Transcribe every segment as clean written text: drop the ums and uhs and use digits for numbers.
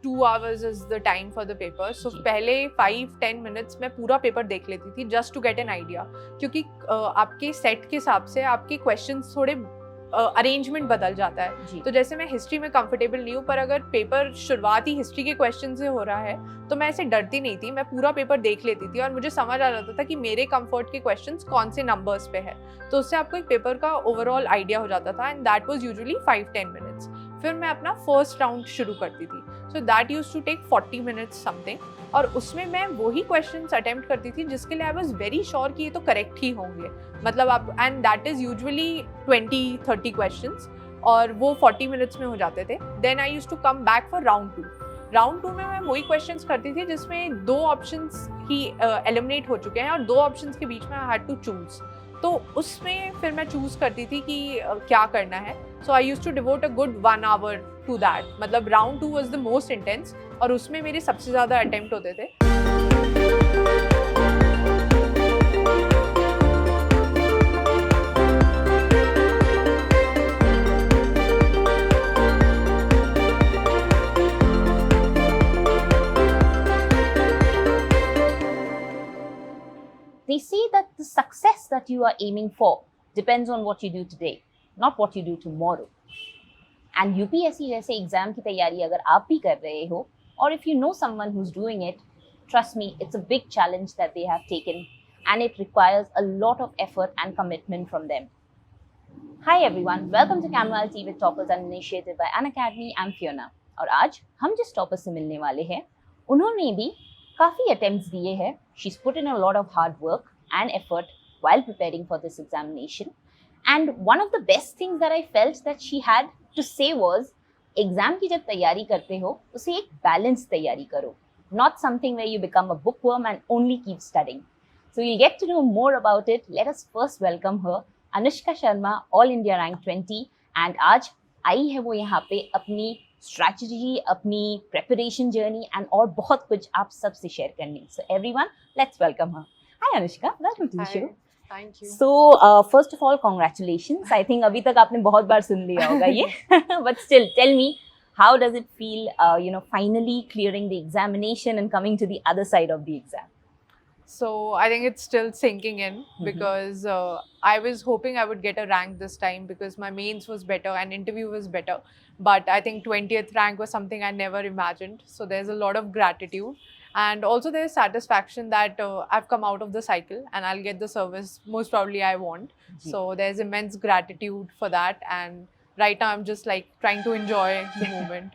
2 hours is the time for the paper. So पहले 5-10 minutes में पूरा पेपर देख लेती थी just to get an idea, क्योंकि आपके सेट के हिसाब से आपके क्वेश्चंस थोड़े अरेंजमेंट बदल जाता है. तो जैसे मैं हिस्ट्री में कंफर्टेबल नहीं हूँ, पर अगर पेपर शुरुआत ही हिस्ट्री के क्वेश्चन से हो रहा है तो मैं ऐसे डरती नहीं थी. मैं पूरा पेपर देख लेती थी और मुझे समझ आ जाता था कि मेरे कंफर्ट के क्वेश्चंस कौन से नंबर्स पे है. तो उससे आपको एक पेपर का ओवरऑल आइडिया हो जाता था, and that was usually 5-10 minutes. फिर मैं अपना फर्स्ट राउंड शुरू करती थी. So that used to take 40 minutes something, और उसमें मैं वही क्वेश्चंस अटेम्प्ट करती थी जिसके लिए आई वाज वेरी श्योर कि ये तो करेक्ट ही होंगे. मतलब आप, and that is usually 20-30 questions, और वो 40 मिनट्स में हो जाते थे. Then I used to come back for round 2. Round 2 में मैं वही क्वेश्चंस करती थी जिसमें 2 ऑप्शंस ही एलिमिनेट हो चुके हैं और 2 ऑप्शंस के बीच में आई हैड टू चूज. तो उसमें फिर मैं चूज करती थी कि क्या करना है. So I used to devote a good 1 hour to that. मतलब round 2 was the most intense, और उसमें मेरे सबसे ज़्यादा अटेम्प्ट होते थे. They say that the success that you are aiming for depends on what you do today, not what you do tomorrow. And UPSC जैसे exam की तैयारी अगर आप भी कर रहे हो, or if you know someone who's doing it, trust me, it's a big challenge that they have taken, and it requires a lot of effort and commitment from them. Hi everyone, welcome to Chamomile Tea with Toppers, an initiative by Unacademy. I'm Fiona. और आज हम जिस topper से मिलने वाले हैं, उन्होंने भी काफ़ी अटेम्प्ट्स दिए हैं. She's put in a lot of hard work and effort while preparing for this examination. And one of the best things that I felt that she had to say was, exam की जब तैयारी करते हो उसे एक balance तैयारी करो, not something where you become a bookworm and only keep studying. So we'll get to know more about it. Let us first welcome her, Anoushka Sharma, All India Rank 20, and आज आई है वो यहाँ पे अपनी strategy, अपनी preparation journey and और बहुत कुछ आप सबसे शेयर करने. So everyone, let's welcome her. Hi Anushka, welcome to the show. Thank you. So first of all congratulations. I think अभी तक आपने बहुत बार सुन लिया होगा ये, but still tell me, how does it feel finally clearing the examination and coming to the other side of the exam? So I think it's still sinking in, because I was hoping I would get a rank this time because my mains was better and interview was better. But I think 20th rank was something I never imagined. So there's a lot of gratitude. And also there's satisfaction that I've come out of the cycle and I'll get the service most probably I want. So there's immense gratitude for that. And right now I'm just like trying to enjoy the moment.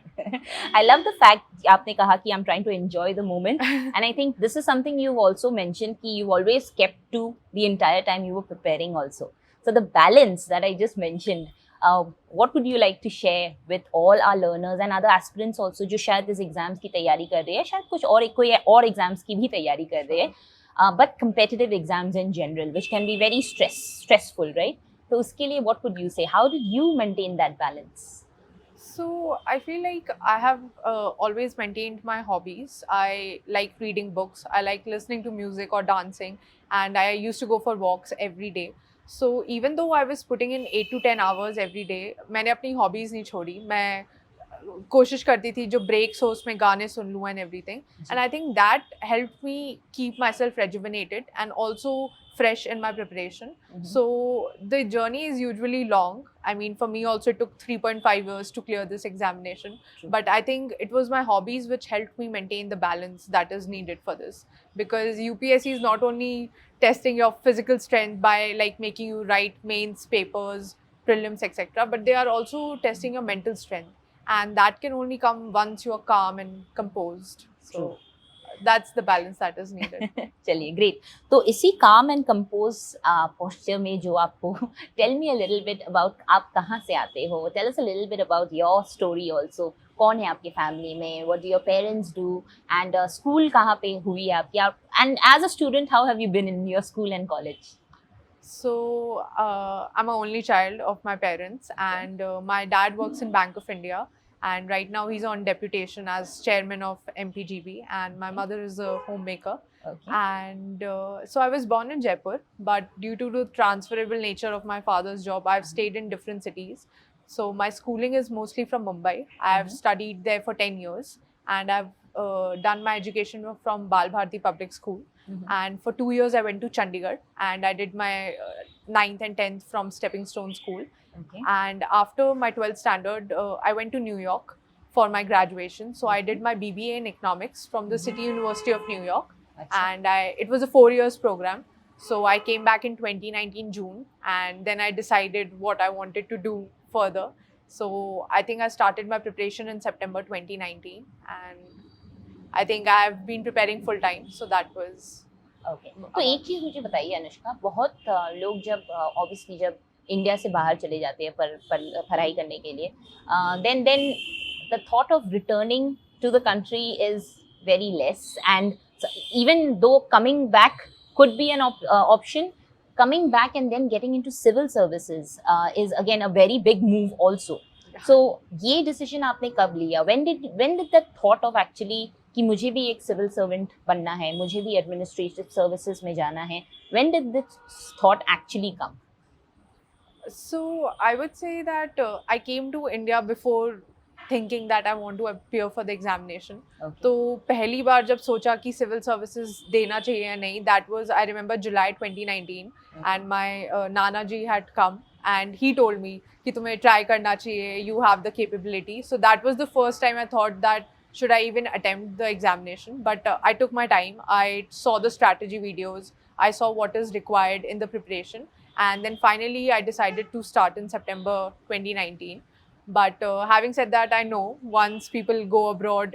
I love the fact आपने कहा कि I'm trying to enjoy the moment, and I think this is something you've also mentioned कि you've always kept to the entire time you were preparing also. So the balance that I just mentioned, what would you like to share with all our learners and other aspirants also जो शायद इस exams की तैयारी कर रहे हैं, शायद कुछ और कोई और एग्जाम्स की भी तैयारी कर रहे हैं, but competitive exams in general which can be very stressful, right? तो उसके लिए what would you say? How did you maintain that balance? So I feel like I have always maintained my hobbies. I like reading books. I like listening to music or dancing, and I used to go for walks every day. So even though I was putting in 8 to 10 hours every day, मैंने अपनी hobbies नहीं छोड़ी. मैं कोशिश करती थी जो breaks हो उसमें गाने सुन लूँ and everything. And I think that helped me keep myself rejuvenated and also fresh in my preparation. So the journey is usually long. I mean, for me also it took 3.5 years to clear this examination. But I think it was my hobbies which helped me maintain the balance that is needed for this. Because UPSC is not only testing your physical strength by like making you write mains, papers, prelims, etc. But they are also testing your mental strength. And that can only come once you are calm and composed. So that's the balance that is needed. चलिए, great. तो इसी calm and composed posture में जो आपको tell me a little bit about आप कहाँ से आते हो. Tell us a little bit about your story also. कौन है आपके फैमिली में? What do your parents do? And school कहाँ पे हुई है आपकी? And as a student, how have you been in your school and college? So I'm an only child of my parents, and my dad works in Bank of India. And right now he's on deputation as chairman of MPGB, and my mother is a homemaker. Okay. And so I was born in Jaipur, but due to the transferable nature of my father's job, I've stayed in different cities. So my schooling is mostly from Mumbai. I have studied there for 10 years. and I've done my education from Bal Bharati Public School. And for 2 years I went to Chandigarh, and I did my 9th and 10th from Stepping Stone School. Okay. And after my 12th standard, I went to New York for my graduation. So I did my BBA in economics from the City University of New York. And it was a 4 years program. So I came back in 2019 June, and then I decided what I wanted to do further. So I think I started my preparation in September 2019, and I think I have been preparing full time. So that was okay तो एक चीज मुझे बताइए अनुष्का, बहुत लोग जब obviously जब India से बाहर चले जाते हैं पर पढ़ाई करने के लिए, then the thought of returning to the country is very less, and even though coming back could be an option, coming back and then getting into civil services is again a very big move also. So ये decision आपने कब लिया? When did that thought of actually कि मुझे भी एक civil servant बनना है, मुझे भी administrative services में जाना है, when did this thought actually come? So I would say that I came to India before thinking that I want to appear for the examination. Okay. तो पहली बार जब सोचा कि civil services देना चाहिए या नहीं, that was, I remember, July 2019. And my Nana ji had come and he told me कि तुम्हें try करना चाहिए, you have the capability. So that was the first time I thought that should I even attempt the examination. But I took my time. I saw the strategy videos. I saw what is required in the preparation. And then finally I decided to start in September 2019. But having said that, I know once people go abroad,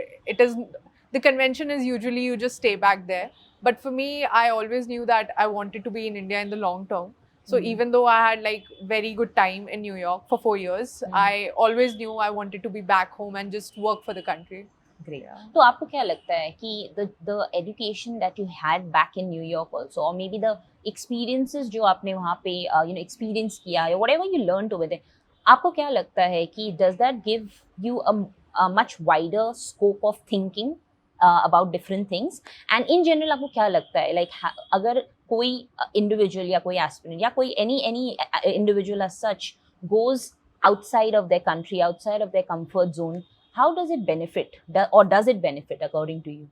the convention is usually you just stay back there. But for me, I always knew that I wanted to be in India in the long term. So even though I had like very good time in New York for 4 years, I always knew I wanted to be back home and just work for the country. Great. तो आपको क्या लगता है कि the education that you had back in New York also, or maybe the experiences जो आपने वहाँ पे experience किया, or whatever you learned over there, आपको क्या लगता है कि does that give you a much wider scope of thinking about different things? And in general आपको क्या लगता है, like अगर कोई individual या कोई aspirant या कोई any individual as such goes outside of their country, outside of their comfort zone, how does it benefit, or does it benefit according to you?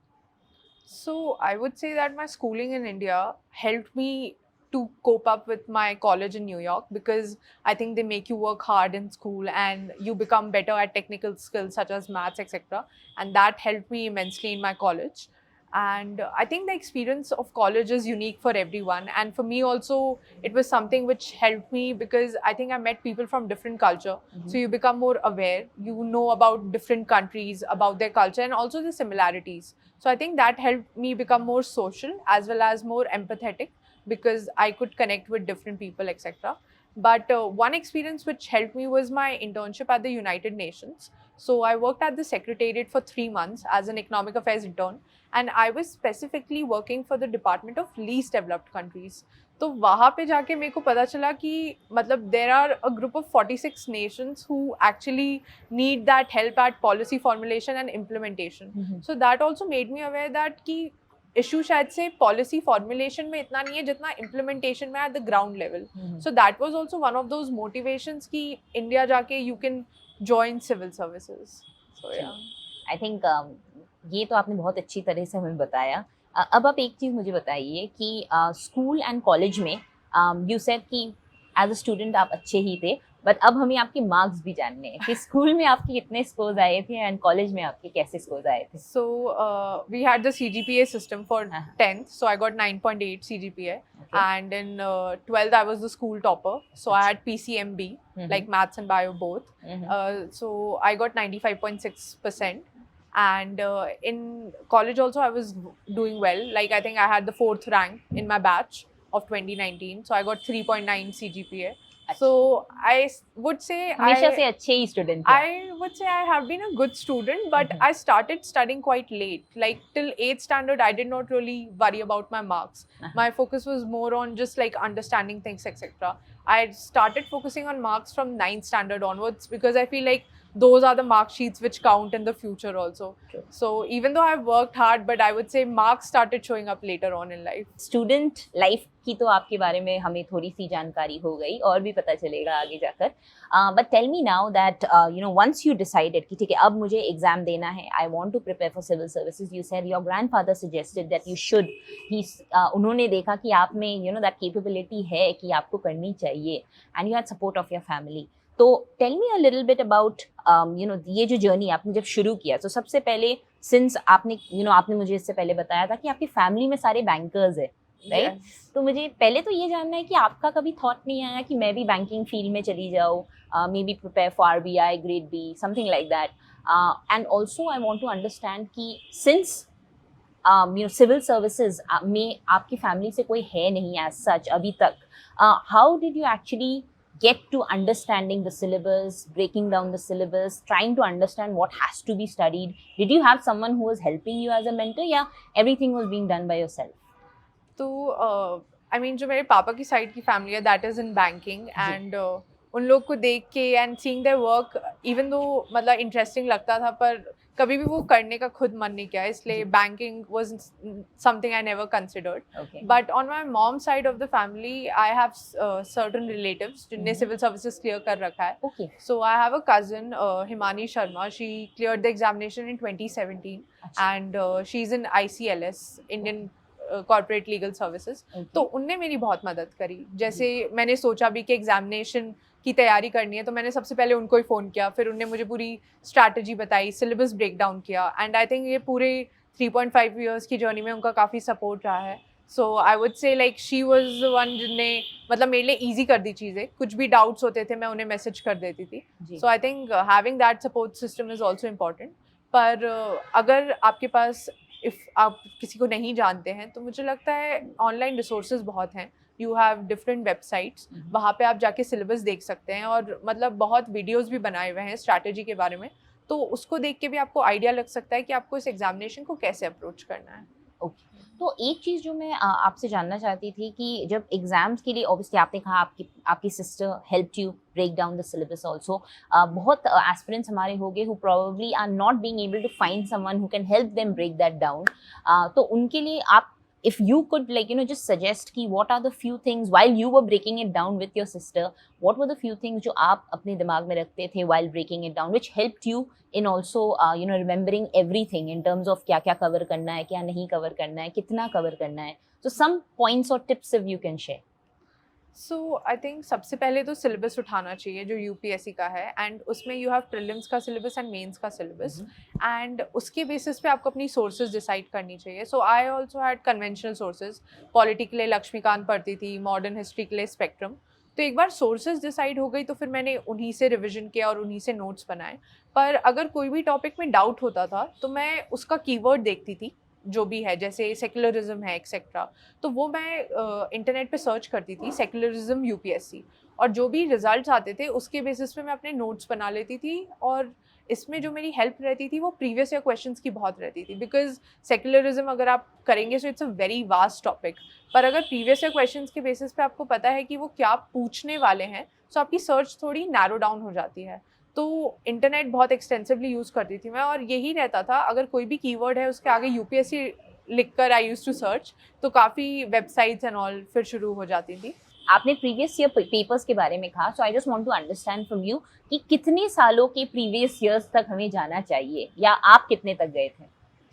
So I would say that my schooling in India helped me to cope up with my college in New York, because I think they make you work hard in school and you become better at technical skills such as maths, etc. And that helped me immensely in my college. And I think the experience of college is unique for everyone. And for me also, it was something which helped me, because I think I met people from different culture. So you become more aware, you know about different countries, about their culture and also the similarities. So I think that helped me become more social as well as more empathetic, because I could connect with different people, etc. But one experience which helped me was my internship at the United Nations. So I worked at the Secretariat for 3 months as an economic affairs intern, and I was specifically working for the Department of Least Developed Countries. तो वहाँ पे जाके मेरे को पता चला कि मतलब there are a group of 46 nations who actually need that help at policy formulation and implementation. So that also made me aware that कि इशू शायद से पॉलिसी फॉर्मुलेशन में इतना नहीं है जितना इम्प्लीमेंटेशन में at the ground level. So that was also one of those motivations कि इंडिया जाके you can join civil services. So या आई थिंक ये तो आपने बहुत अच्छी तरह से हमें बताया. अब आप एक चीज़ मुझे बताइए कि स्कूल एंड कॉलेज में यू सेड कि एज अ स्टूडेंट आप अच्छे ही थे, बट अब हमें आपके मार्क्स भी जानने हैं कि स्कूल में आपके कितने स्कोर्स आए थे एंड कॉलेज में आपके कैसे स्कोर्स आए थे. So we had the CGPA system for 10th, so I got 9.8 CGPA. Okay. And in 12th I was the school topper, so I had PCMB, like maths and bio both. So I got 95.6%. And in college also I was doing well, like I think I had the 4th rank in my batch of 2019, so I got 3.9 CGPA. So I would say हमेशा से अच्छे ही student. I would say I have been a good student, but I started studying quite late. Like till 8th standard, I did not really worry about my marks. My focus was more on just like understanding things, etc. I started focusing on marks from 9th standard onwards, because I feel like those are the mark sheets which count in the future also. True. So even though I've worked hard, but I would say marks started showing up later on in life. Student life की तो आपके बारे में हमें थोड़ी सी जानकारी हो गई, और भी पता चलेगा आगे जाकर. But tell me now that once you decided कि ठीक है अब मुझे एग्जाम देना है, I want to prepare for civil services, you said your grandfather suggested that you should, उन्होंने देखा कि आप में दैट कैपेबिलिटी है कि आपको करनी चाहिए, and you had support of your family. तो tell me a little bit about ये जो जर्नी आपने जब शुरू किया, तो सबसे पहले सिंस आपने आपने मुझे इससे पहले बताया था कि आपकी फैमिली में सारे बैंकर्स है, राइट? तो मुझे पहले तो ये जानना है कि आपका कभी थॉट नहीं आया कि मैं भी बैंकिंग फील्ड में चली जाऊँ, maybe prepare for RBI, grade B, something like that. And also I want to understand कि सिंस सिविल सर्विसेज में आपकी फैमिली से कोई है नहीं एज सच अभी तक, how did you actually get to understanding the syllabus, breaking down the syllabus, trying to understand what has to be studied? Did you have someone who was helping you as a mentor, या everything was being done by yourself? तो I mean जो मेरे पापा की side की family है that is in banking, and उन लोग को देख के and seeing their work, even though मतलब इंटरेस्टिंग लगता था, पर कभी भी वो करने का खुद मन नहीं किया, इसलिए banking was something I never considered. But on my mom side of the family I have certain relatives जिनने सिविल सर्विसेज क्लियर कर रखा है. So I have a cousin Himani Sharma, she cleared the examination in 2017 and she is in ICLS, Indian corporate legal services. तो उनने मेरी बहुत मदद करी. जैसे मैंने सोचा भी कि एग्जामिनेशन की तैयारी करनी है, तो मैंने सबसे पहले उनको ही फ़ोन किया, फिर उनने मुझे पूरी स्ट्रैटेजी बताई, सिलेबस ब्रेक डाउन किया, एंड आई थिंक ये पूरे 3.5 ईयर्स की जर्नी में उनका काफ़ी सपोर्ट रहा है. So I would say like she was one जिनने मतलब मेरे लिए ईजी कर दी चीज़ें. कुछ भी डाउट्स होते थे मैं उन्हें मैसेज कर देती थी. So I think having that support system is also important. पर अगर आपके पास आप किसी को नहीं जानते हैं, तो मुझे लगता है ऑनलाइन रिसोर्सेज बहुत हैं. यू हैव डिफरेंट वेबसाइट्स, वहाँ पे आप जाके सिलेबस देख सकते हैं, और मतलब बहुत वीडियोस भी बनाए हुए हैं स्ट्रैटेजी के बारे में, तो उसको देख के भी आपको आइडिया लग सकता है कि आपको इस एग्जामिनेशन को कैसे अप्रोच करना है. ओके. तो एक चीज़ जो मैं आपसे जानना चाहती थी कि जब एग्जाम्स के लिए ऑब्वियसली आपने कहा आपकी sister helped you break down the syllabus also, बहुत एस्पिरेंट्स हमारे होंगे who probably are not being able to find someone who can help them break that down. तो उनके लिए आप, if you could just suggest कि what are the few things while you were breaking it down with your sister, what were the few things जो आप अपने दिमाग में रखते थे while breaking it down, which helped you in also remembering everything in terms of क्या क्या cover करना है, क्या नहीं cover करना है, कितना cover करना है. So some points or tips if you can share. So I think सबसे पहले तो सिलेबस उठाना चाहिए जो UPSC का है, एंड उसमें यू हैव प्रीलिम्स का सिलेबस एंड मेंस का सिलेबस, एंड उसके बेसिस पे आपको अपनी सोर्सेज डिसाइड करनी चाहिए. So I also had conventional sources. Polity के लिए लक्ष्मीकांत पढ़ती थी, मॉडर्न हिस्ट्री के लिए स्पेक्ट्रम. तो एक बार सोर्सेज डिसाइड हो गई तो फिर मैंने उन्हीं से रिविजन किया और उन्हीं से नोट्स बनाए. पर अगर कोई भी टॉपिक में डाउट होता था तो मैं उसका कीवर्ड देखती थी जो भी है, जैसे सेक्युलरिज्म है एक्सेट्रा, तो वो मैं इंटरनेट पे सर्च करती थी सेक्युलरिज्म UPSC, और जो भी रिजल्ट्स आते थे उसके बेसिस पे मैं अपने नोट्स बना लेती थी. और इसमें जो मेरी हेल्प रहती थी वो प्रीवियस ईयर क्वेश्चंस की बहुत रहती थी, बिकॉज सेक्युलरिज्म अगर आप करेंगे so it's a very vast topic, पर अगर प्रीवियस ईयर क्वेश्चंस के बेसिस पे आपको पता है कि वो क्या पूछने वाले हैं, तो आपकी सर्च थोड़ी नैरो डाउन हो जाती है. तो इंटरनेट बहुत एक्सटेंसिवली यूज़ करती थी मैं, और यही रहता था अगर कोई भी कीवर्ड है उसके आगे UPSC लिखकर आई यूज़ टू सर्च, तो काफ़ी वेबसाइट्स एंड ऑल फिर शुरू हो जाती थी. आपने प्रीवियस ईयर पेपर्स के बारे में कहा, so I just want to understand from you कि कितने सालों के प्रीवियस ईयर्स तक हमें जाना चाहिए, या आप कितने तक गए थे?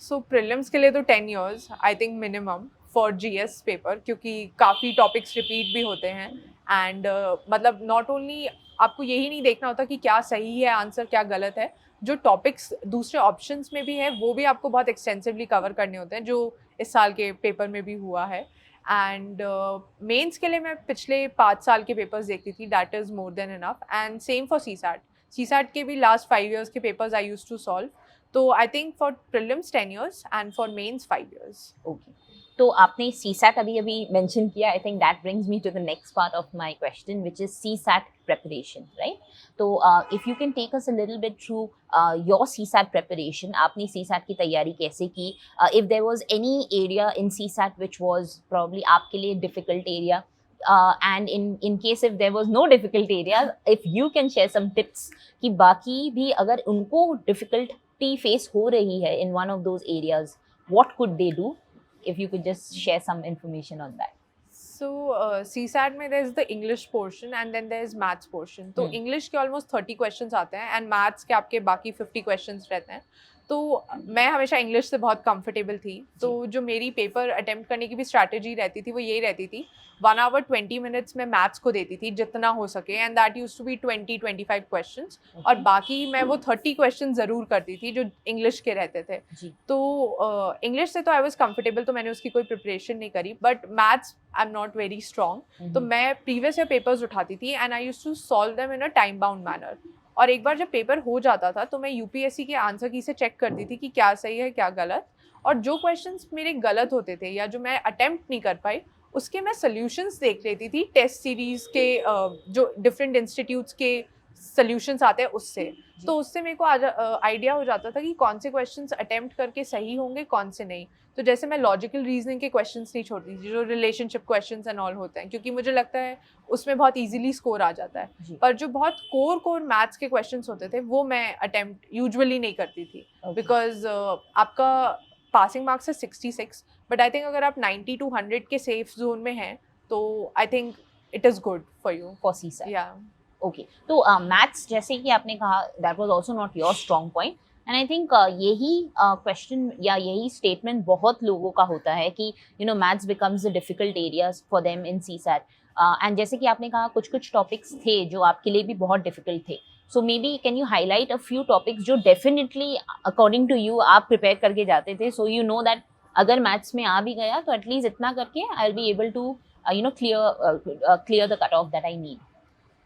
सो प्रीलिम्स के लिए तो 10 years I think minimum for GS paper, क्योंकि काफ़ी टॉपिक्स रिपीट भी होते हैं, एंड मतलब नॉट ओनली आपको यही नहीं देखना होता कि क्या सही है आंसर, क्या गलत है, जो टॉपिक्स दूसरे ऑप्शंस में भी है वो भी आपको बहुत एक्सटेंसिवली कवर करने होते हैं, जो इस साल के पेपर में भी हुआ है. एंड मेंस के लिए मैं पिछले 5 साल के पेपर्स देखती थी, that is more than enough. And same for CSAT के भी लास्ट 5 years के papers I use to solve. तो I think for prelims 10 years and for mains 5 years. Okay. तो आपने CSAT अभी मेंशन किया, I think that brings me to the next part of my question, which is CSAT preparation, right? तो if you can take us a little bit through your CSAT preparation, आपने CSAT की तैयारी कैसे की? If there was any area in CSAT which was probably आपके लिए difficult area, and in case if there was no difficult areas, if you can share some tips कि बाकी भी अगर उनको difficulty face हो रही है in one of those areas, what could they do? If you could just share some information on that. So CSAT में there is the English portion and then there is maths portion. तो English के almost 30 questions आते हैं and maths के आपके बाकी 50 questions रहते हैं. तो मैं हमेशा इंग्लिश से बहुत कंफर्टेबल थी. तो जो मेरी पेपर अटेम्प्ट करने की भी स्ट्रैटेजी रहती थी वो यही रहती थी 1 hour 20 minutes में मैथ्स को देती थी जितना हो सके and that used to be 20-25 questions और बाकी मैं वो 30 क्वेश्चन ज़रूर करती थी जो इंग्लिश के रहते थे. तो इंग्लिश से तो आई वाज कंफर्टेबल तो मैंने उसकी कोई प्रिपरेशन नहीं करी but maths I am not very strong. तो मैं प्रीवियस ईयर पेपर्स उठाती थी and I used to solve them in a time bound manner. और एक बार जब पेपर हो जाता था तो मैं यूपीएससी के आंसर की से चेक करती थी कि क्या सही है क्या गलत. और जो क्वेश्चंस मेरे गलत होते थे या जो मैं अटेम्प्ट नहीं कर पाई उसके मैं सॉल्यूशंस देख लेती थी टेस्ट सीरीज़ के जो डिफरेंट इंस्टीट्यूट्स के सॉल्यूशंस आते हैं उससे. तो उससे मेरे को आइडिया हो जाता था कि कौन से क्वेश्चंस अटेम्प्ट करके सही होंगे कौन से नहीं. तो जैसे मैं लॉजिकल रीजनिंग के क्वेश्चंस नहीं छोड़ती थी जो रिलेशनशिप क्वेश्चंस एंड ऑल होते हैं क्योंकि मुझे लगता है उसमें बहुत इजीली स्कोर आ जाता है. पर जो बहुत कोर मैथ्स के क्वेश्चंस होते थे वो मैं अटेम्प्ट यूजुअली नहीं करती थी बिकॉज आपका पासिंग मार्क्स है 66 बट आई थिंक अगर आप 90 to 100 के सेफ जोन में हैं तो I think it is good for you for CSAT. या ओके. तो मैथ्स जैसे कि आपने कहा that was also not your strong point and I think यही क्वेश्चन या यही स्टेटमेंट बहुत लोगों का होता है कि you no maths becomes the difficult areas for them in CSAT. And जैसे कि आपने कहा कुछ टॉपिक्स थे जो आपके लिए भी बहुत डिफिकल्ट थे. So maybe can you highlight a few topics जो डेफिनेटली अकॉर्डिंग टू यू आप प्रिपेयर करके जाते थे सो यू नो दैट अगर मैथ्स में आ भी गया तो एटलीस्ट इतना करके I will be able to clear the cut off that I need.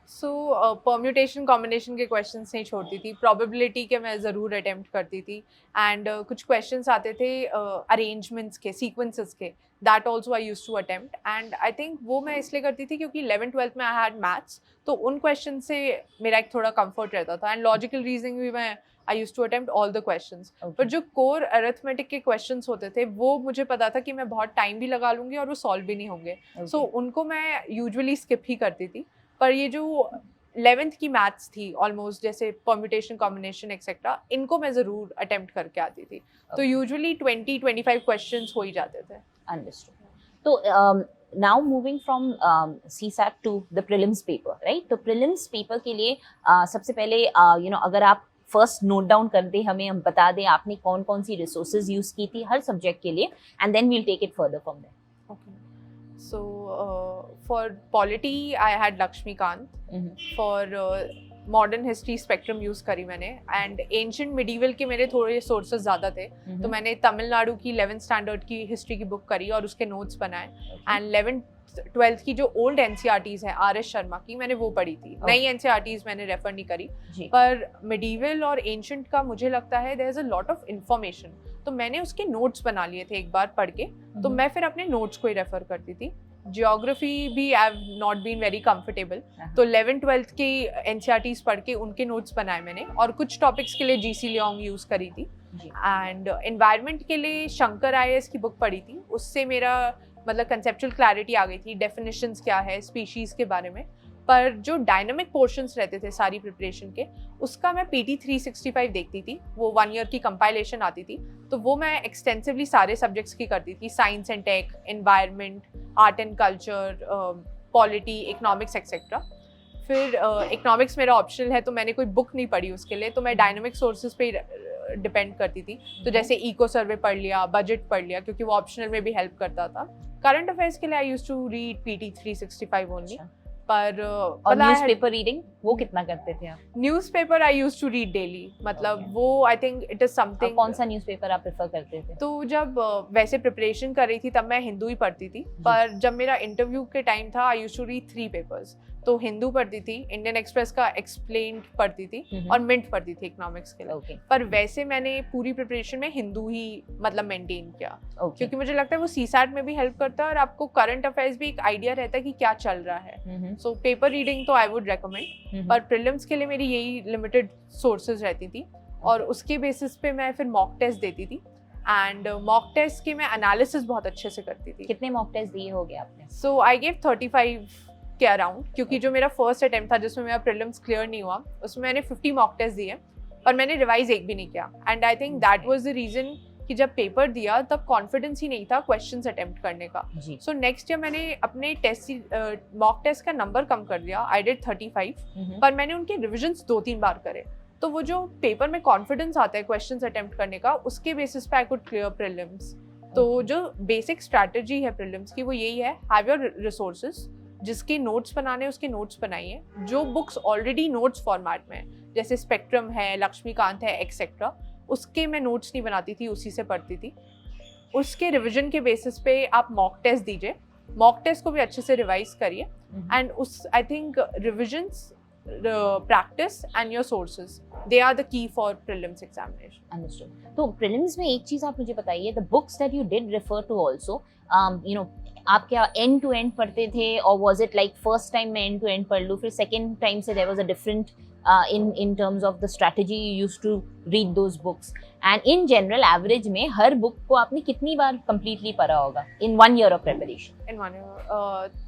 So permutation combination के क्वेश्चंस नहीं छोड़ती थी. प्रोबेबिलिटी के मैं ज़रूर अटेम्प्ट करती थी एंड कुछ क्वेश्चंस आते थे अरेंजमेंट्स के सीक्वेंसेस के that also I use to attempt and I think वो मैं इसलिए करती थी क्योंकि 11th-12th में आई हैड मैथ्स तो उन क्वेश्चन से मेरा एक थोड़ा कंफर्ट रहता था एंड लॉजिकल रीजनिंग भी मैं I use to attempt all the questions. पर जो कोर अरिथमेटिक के क्वेश्चंस होते थे वो मुझे पता था कि मैं बहुत टाइम भी लगा लूँगी और वो सॉल्व भी नहीं होंगे. सो उनको मैं यूजुअली स्किप ही करती थी. पर ये जो 11th की मैथ्स थी ऑलमोस्ट जैसे परम्यूटेशन कॉम्बिनेशन एक्सेट्रा इनको मैं ज़रूर अटेम्प्ट करके आती थी. तो यूजुअली 20-25 क्वेश्चंस हो ही जाते थे. अंडरस्टूड. तो now moving from CSAT to the prelims paper right. तो प्रीलिम्स पेपर के लिए सबसे पहले यू नो अगर आप फर्स्ट नोट डाउन कर दे हमें हम बता दें आपने कौन कौन सी रिसोर्सेज यूज़ की थी हर सब्जेक्ट के लिए and then we'll take it further from there. Okay. So for polity, I had Lakshmikant. For modern history, Spectrum use करी मैंने and ancient medieval के मेरे थोड़े sources ज़्यादा थे. तो मैंने तमिलनाडु की 11th standard की history की book करी और उसके notes बनाए. And 11th-12th की जो old NCERTs है R.S. शर्मा की मैंने वो पढ़ी थी. नई NCERTs मैंने रेफर नहीं करी. पर medieval और ancient का मुझे लगता है there is a lot of information. तो मैंने उसके नोट्स बना लिए थे एक बार पढ़ के. तो मैं फिर अपने नोट्स को ही रेफर करती थी. जियोग्राफी भी I have not been very comfortable तो 11th-12th के NCERTs पढ़ के उनके नोट्स बनाए मैंने और कुछ टॉपिक्स के लिए GC लियोंग यूज़ करी थी. एंड एनवायरनमेंट के लिए शंकर IAS की बुक पढ़ी थी. उससे मेरा मतलब कंसेप्चुअल क्लैरिटी आ गई थी डेफिनेशंस क्या है स्पीशीज़ के बारे में. पर जो डायनामिक पोर्शंस रहते थे सारी प्रिपरेशन के उसका मैं PT 365 देखती थी. वो 1 year की कंपाइलेशन आती थी तो वो मैं एक्सटेंसिवली सारे सब्जेक्ट्स की करती थी. Science and tech, environment, art and culture, polity, economics etcetera. फिर इकोनॉमिक्स मेरा ऑप्शनल है तो मैंने कोई बुक नहीं पढ़ी उसके लिए तो मैं डायनामिक सोर्सेज पे डिपेंड करती थी. तो जैसे इको सर्वे पढ़ लिया, बजट पढ़ लिया क्योंकि वो ऑप्शनल में भी हेल्प करता था. करंट अफेयर्स के लिए I used to read PT 365 only. पर और न्यूज़पेपर रीडिंग वो कितना करते थे आप? Newspaper I used to read daily. मतलब वो I think it is something. कौन सा न्यूज़पेपर आप प्रेफर करते थे? तो जब वैसे प्रिपरेशन कर रही थी तब मैं हिंदू ही पढ़ती थी. पर जब मेरा इंटरव्यू के टाइम था I used to read 3 papers. तो हिंदू पढ़ती थी, इंडियन एक्सप्रेस का एक्सप्लेन्ड पढ़ती थी और मिंट पढ़ती थी इकोनॉमिक्स के लिए. पर वैसे मैंने पूरी प्रिपरेशन में हिंदू ही मतलब मेंटेन किया क्योंकि मुझे लगता है वो CSAT में भी हेल्प करता है और आपको करंट अफेयर्स भी एक आइडिया रहता है कि क्या चल रहा है. सो पेपर रीडिंग तो आई वुड रेकमेंड. पर प्रीलिम्स के लिए मेरी यही लिमिटेड सोर्सेज रहती थी और उसके बेसिस पे मैं फिर मॉक टेस्ट देती थी. एंड मॉक टेस्ट के मैं एनालिसिस बहुत अच्छे से करती थी। कितने मॉक टेस्ट दिए होगे आपने? सो आई गेव 35 के अराउंड, क्योंकि जो मेरा फर्स्ट अटेम्प्ट था जिसमें मेरा प्रीलिम्स क्लियर नहीं हुआ, उसमें मैंने 50 मॉक टेस्ट दिए पर मैंने रिवाइज एक भी नहीं किया। And I think that was the reason कि जब पेपर दिया तब कॉन्फिडेंस ही नहीं था क्वेश्चंस अटेम्प्ट करने का। सो नेक्स्ट ईयर मैंने अपने टेस्ट मॉक टेस्ट का नंबर कम कर दिया, आई डिड 35, पर मैंने उनके रिविजन्स 2-3 बार करे। तो वो जो पेपर में कॉन्फिडेंस आता है क्वेश्चंस अटेम्प्ट करने का, उसके बेसिस पे आई कुड क्लियर प्रीलिम्स। तो जो बेसिक स्ट्रैटेजी है प्रीलिम्स की वो यही है, हैव योर रिसोर्सेज, जिसके नोट्स बनाने उसके नोट्स बनाइए, जो बुक्स ऑलरेडी नोट्स फॉर्मेट में है, जैसे स्पेक्ट्रम है, लक्ष्मीकांत है, एक्सेट्रा, उसके मैं नोट्स नहीं बनाती थी, उसी से पढ़ती थी। उसके रिवीजन के बेसिस पे आप मॉक टेस्ट दीजिए, मॉक टेस्ट को भी अच्छे से रिवाइज करिए, एंड उस I think revisions, practice and your sources, they are the key for prelims examination. Understood. तो prelims में एक चीज आप मुझे बताइए, the books that you did refer to also, आप क्या end to end पढ़ते थे, or was it like first time मैं end to end पढ़ लूँ, फिर second time से there was a different in terms of the strategy you used to read those books, and in general average में हर book को आपने कितनी बार completely पढ़ा होगा in 1 year of preparation? In 1 year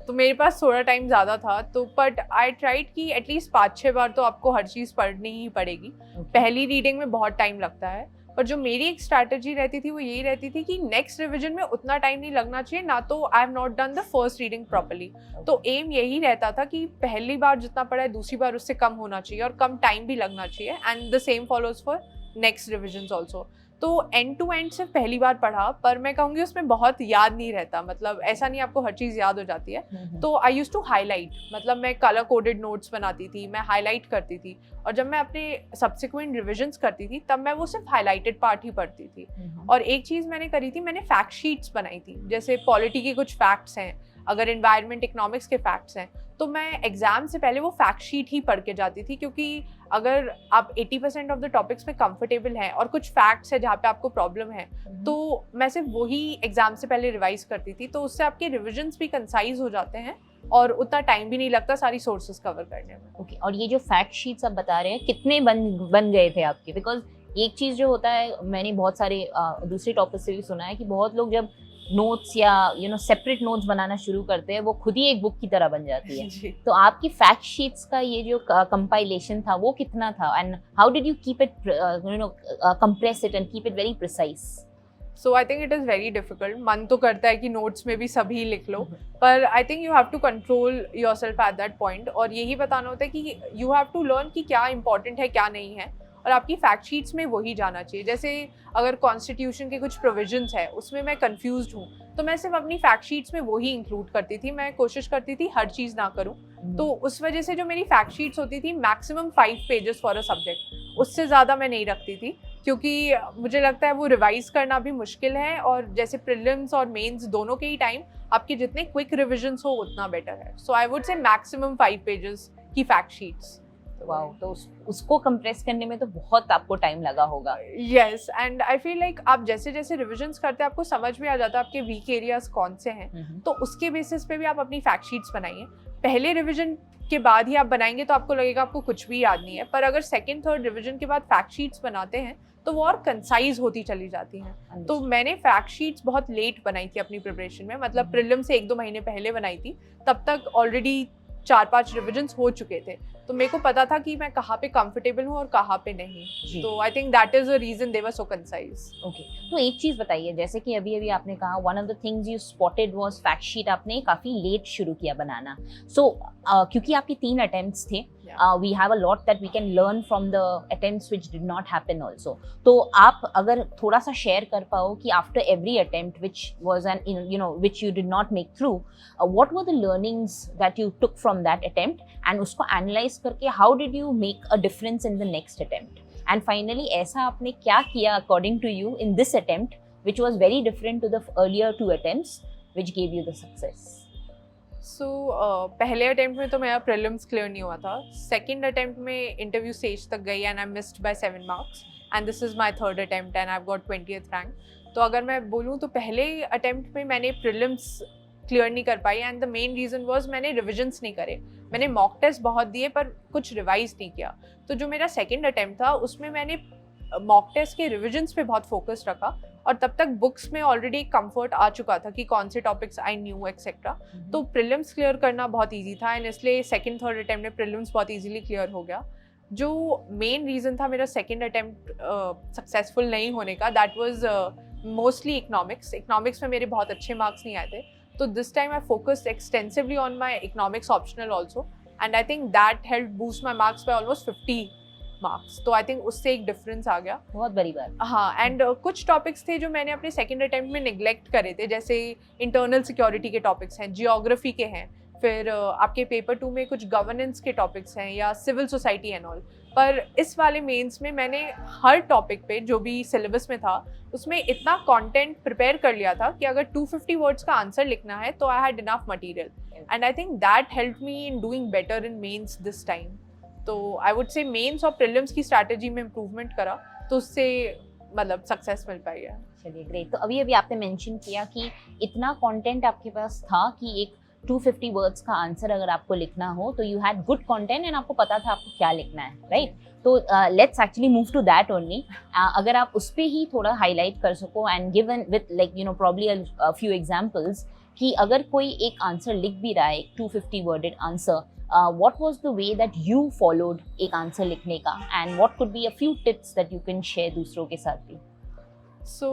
तो मेरे पास थोड़ा टाइम ज़्यादा था, तो बट आई ट्राइड कि एटलीस्ट 5-6 बार तो आपको हर चीज़ पढ़नी ही पड़ेगी। पहली रीडिंग में बहुत टाइम लगता है, पर जो मेरी एक स्ट्रैटेजी रहती थी वो यही रहती थी कि नेक्स्ट रिवीजन में उतना टाइम नहीं लगना चाहिए, ना तो आई have not done the first reading properly. तो एम यही रहता था कि पहली बार जितना पढ़ा है दूसरी बार उससे कम होना चाहिए और कम टाइम भी लगना चाहिए, and the same follows for next revisions also. तो एंड टू एंड सिर्फ पहली बार पढ़ा, पर मैं कहूँगी उसमें बहुत याद नहीं रहता, मतलब ऐसा नहीं आपको हर चीज़ याद हो जाती है। तो आई यूज टू हाईलाइट, मतलब मैं कलर कोडेड नोट्स बनाती थी, मैं हाईलाइट करती थी, और जब मैं अपने सब्सिक्वेंट रिविजन्स करती थी तब मैं वो सिर्फ हाईलाइटेड पार्ट ही पढ़ती थी। और एक चीज़ मैंने करी थी, मैंने फैक्ट शीट्स बनाई थी, जैसे पॉलिटी के कुछ फैक्ट्स हैं, अगर एनवायरनमेंट इकोनॉमिक्स के फैक्ट्स हैं, तो मैं एग्जाम से पहले वो फैक्ट शीट ही पढ़ के जाती थी, क्योंकि अगर आप 80% ऑफ द टॉपिक्स में कंफर्टेबल हैं और कुछ फैक्ट्स है जहाँ पे आपको प्रॉब्लम है, तो मैं सिर्फ वही एग्जाम से पहले रिवाइज करती थी। तो उससे आपके रिविजन्स भी कंसाइज हो जाते हैं और उतना टाइम भी नहीं लगता सारी सोर्सेज कवर करने में। ओके, और ये जो फैक्ट शीट्स आप बता रहे हैं, कितने बन गए थे आपके? बिकॉज एक चीज़ जो होता है, मैंने बहुत सारे दूसरे टॉपिक से भी सुना है कि बहुत लोग जब नोट्स या सेपरेट नोट्स बनाना शुरू करते हैं, वो खुद ही एक बुक की तरह बन जाती है। तो आपकी फैक्ट शीट्स का ये जो कंपाइलेशन था वो कितना था, and how did you keep it compress it and keep it very precise? So I think it is very difficult. मन तो करता है कि नोट्स में भी सभी लिख लो, पर I think you have to control yourself at that point, और यही बताना होता है कि यू हैव टू लर्न कि क्या इंपॉर्टेंट है क्या नहीं है, और आपकी फैक्ट शीट्स में वही जाना चाहिए। जैसे अगर कॉन्स्टिट्यूशन के कुछ प्रोविजंस है उसमें मैं कंफ्यूज्ड हूँ, तो मैं सिर्फ अपनी फैक्ट शीट्स में वही इंक्लूड करती थी, मैं कोशिश करती थी हर चीज़ ना करूँ। तो उस वजह से जो मेरी फैक्ट शीट्स होती थी maximum 5 pages for a subject, उससे ज़्यादा मैं नहीं रखती थी, क्योंकि मुझे लगता है वो रिवाइज करना भी मुश्किल है, और जैसे प्रीलिम्स और मेंस दोनों के ही टाइम आपके जितने क्विक रिविजन्स हो उतना बेटर है। So I would say maximum 5 pages की फैक्ट शीट्स। वाओ, तो उसको कंप्रेस करने में तो बहुत आपको टाइम लगा होगा। Yes, and I feel like आप जैसे जैसे रिविजन्स करते हैं आपको समझ में आ जाता है आपके वीक एरियाज कौन से हैं, तो उसके बेसिस पे भी आप अपनी फैक्ट शीट्स बनाइए। पहले रिविजन के बाद ही आप बनाएंगे तो आपको लगेगा आपको कुछ भी याद नहीं है, पर अगर सेकंड थर्ड रिविजन के बाद फैक्ट शीट्स बनाते हैं तो वो और कंसाइज होती चली जाती हैं। तो मैंने फैक्ट शीट्स बहुत लेट बनाई थी अपनी प्रिपरेशन में, मतलब प्रीलिम से 1-2 महीने पहले बनाई थी, तब तक ऑलरेडी 4-5 रिविजन्स हो चुके थे, तो मेरे को पता था कि मैं कहाँ पे कंफर्टेबल हूँ और कहाँ पे नहीं। तो I think that is the reason they were so concise. Okay, तो एक चीज बताइए, जैसे कि अभी आपने कहा one of the things you spotted was fact sheet आपने काफी लेट शुरू किया बनाना। सो क्योंकि आपके 3 अटेम्प्ट्स थे, we have a lot that we can learn from the attempts which did not happen also. तो आप अगर थोड़ा सा शेयर कर पाओ कि after every attempt which was which you did not make through, what were the learnings that you took from that attempt, and उसको analyze करके how did you make a difference in the next attempt, and finally ऐसा आपने क्या किया according to you in this attempt which was very different to the earlier 2 attempts which gave you the success? सो पहले attempt में तो मेरा prelims clear नहीं हुआ था, सेकंड अटेम्प्ट में इंटरव्यू स्टेज तक गई and I missed by 7 marks, and this is my third attempt and I have got 20th rank. तो अगर मैं बोलूँ तो पहले अटेम्प्ट में मैंने प्रीलिम्स क्लियर नहीं कर पाई, and the main reason was मैंने रिविजन्स नहीं करे, मैंने मॉक टेस्ट बहुत दिए पर कुछ रिवाइज नहीं किया। तो जो मेरा सेकेंड अटेम्प्ट था उसमें मैंने मॉक टेस्ट के रिविजन्स पे बहुत फोकस रखा और तब तक बुक्स में ऑलरेडी एक कंफर्ट आ चुका था कि कौन से टॉपिक्स आई न्यू एक्सेट्रा, तो प्रीलिम्स क्लियर करना बहुत ईजी था एंड इसलिए सेकंड थर्ड अटेम्प्ट में प्रीलिम्स बहुत ईजिली क्लियर हो गया। जो मेन रीज़न था मेरा सेकंड अटेम्प्ट सक्सेसफुल नहीं होने का, दैट वाज मोस्टली इकोनॉमिक्स में मेरे बहुत अच्छे मार्क्स नहीं आए थे, तो this time I focused extensively on my economics optional also and I think that help boost my marks by almost 50 marks, तो आई थिंक उससे एक डिफरेंस आ गया। बहुत बड़ी बात। हाँ, एंड कुछ टॉपिक्स थे जो मैंने अपने सेकंड अटेम्प्ट में निगलेक्ट करे थे, जैसे इंटरनल सिक्योरिटी के टॉपिक्स हैं, जियोग्राफी के हैं, फिर आपके पेपर 2 में कुछ गवर्नेंस के टॉपिक्स हैं या सिविल सोसाइटी एंड ऑल। पर इस वाले मेंस में मैंने हर टॉपिक पे जो भी सिलेबस में था उसमें इतना कंटेंट प्रिपेयर कर लिया था कि अगर 250 वर्ड्स का आंसर लिखना है तो I had enough material and I think that help me in doing better in mains this time. तो आई वुड से मेंस और प्रीलिम्स की स्ट्रैटेजी में इम्प्रूवमेंट करा तो उससे मतलब सक्सेस मिल पाई है। चलिए ग्रेट। तो अभी आपने मेंशन किया कि इतना कंटेंट आपके पास था कि एक 250 वर्ड्स का आंसर अगर आपको लिखना हो तो you had good content and आपको पता था आपको क्या लिखना है, राइट? तो let's actually move to that only. अगर आप उस पे ही थोड़ा हाईलाइट कर सको and given with like you know probably a few examples कि अगर कोई एक आंसर लिख भी रहा है 250 worded answer, what was the way that you followed एक आंसर लिखने का and what could be a few tips that you can share दूसरों के साथ भी? So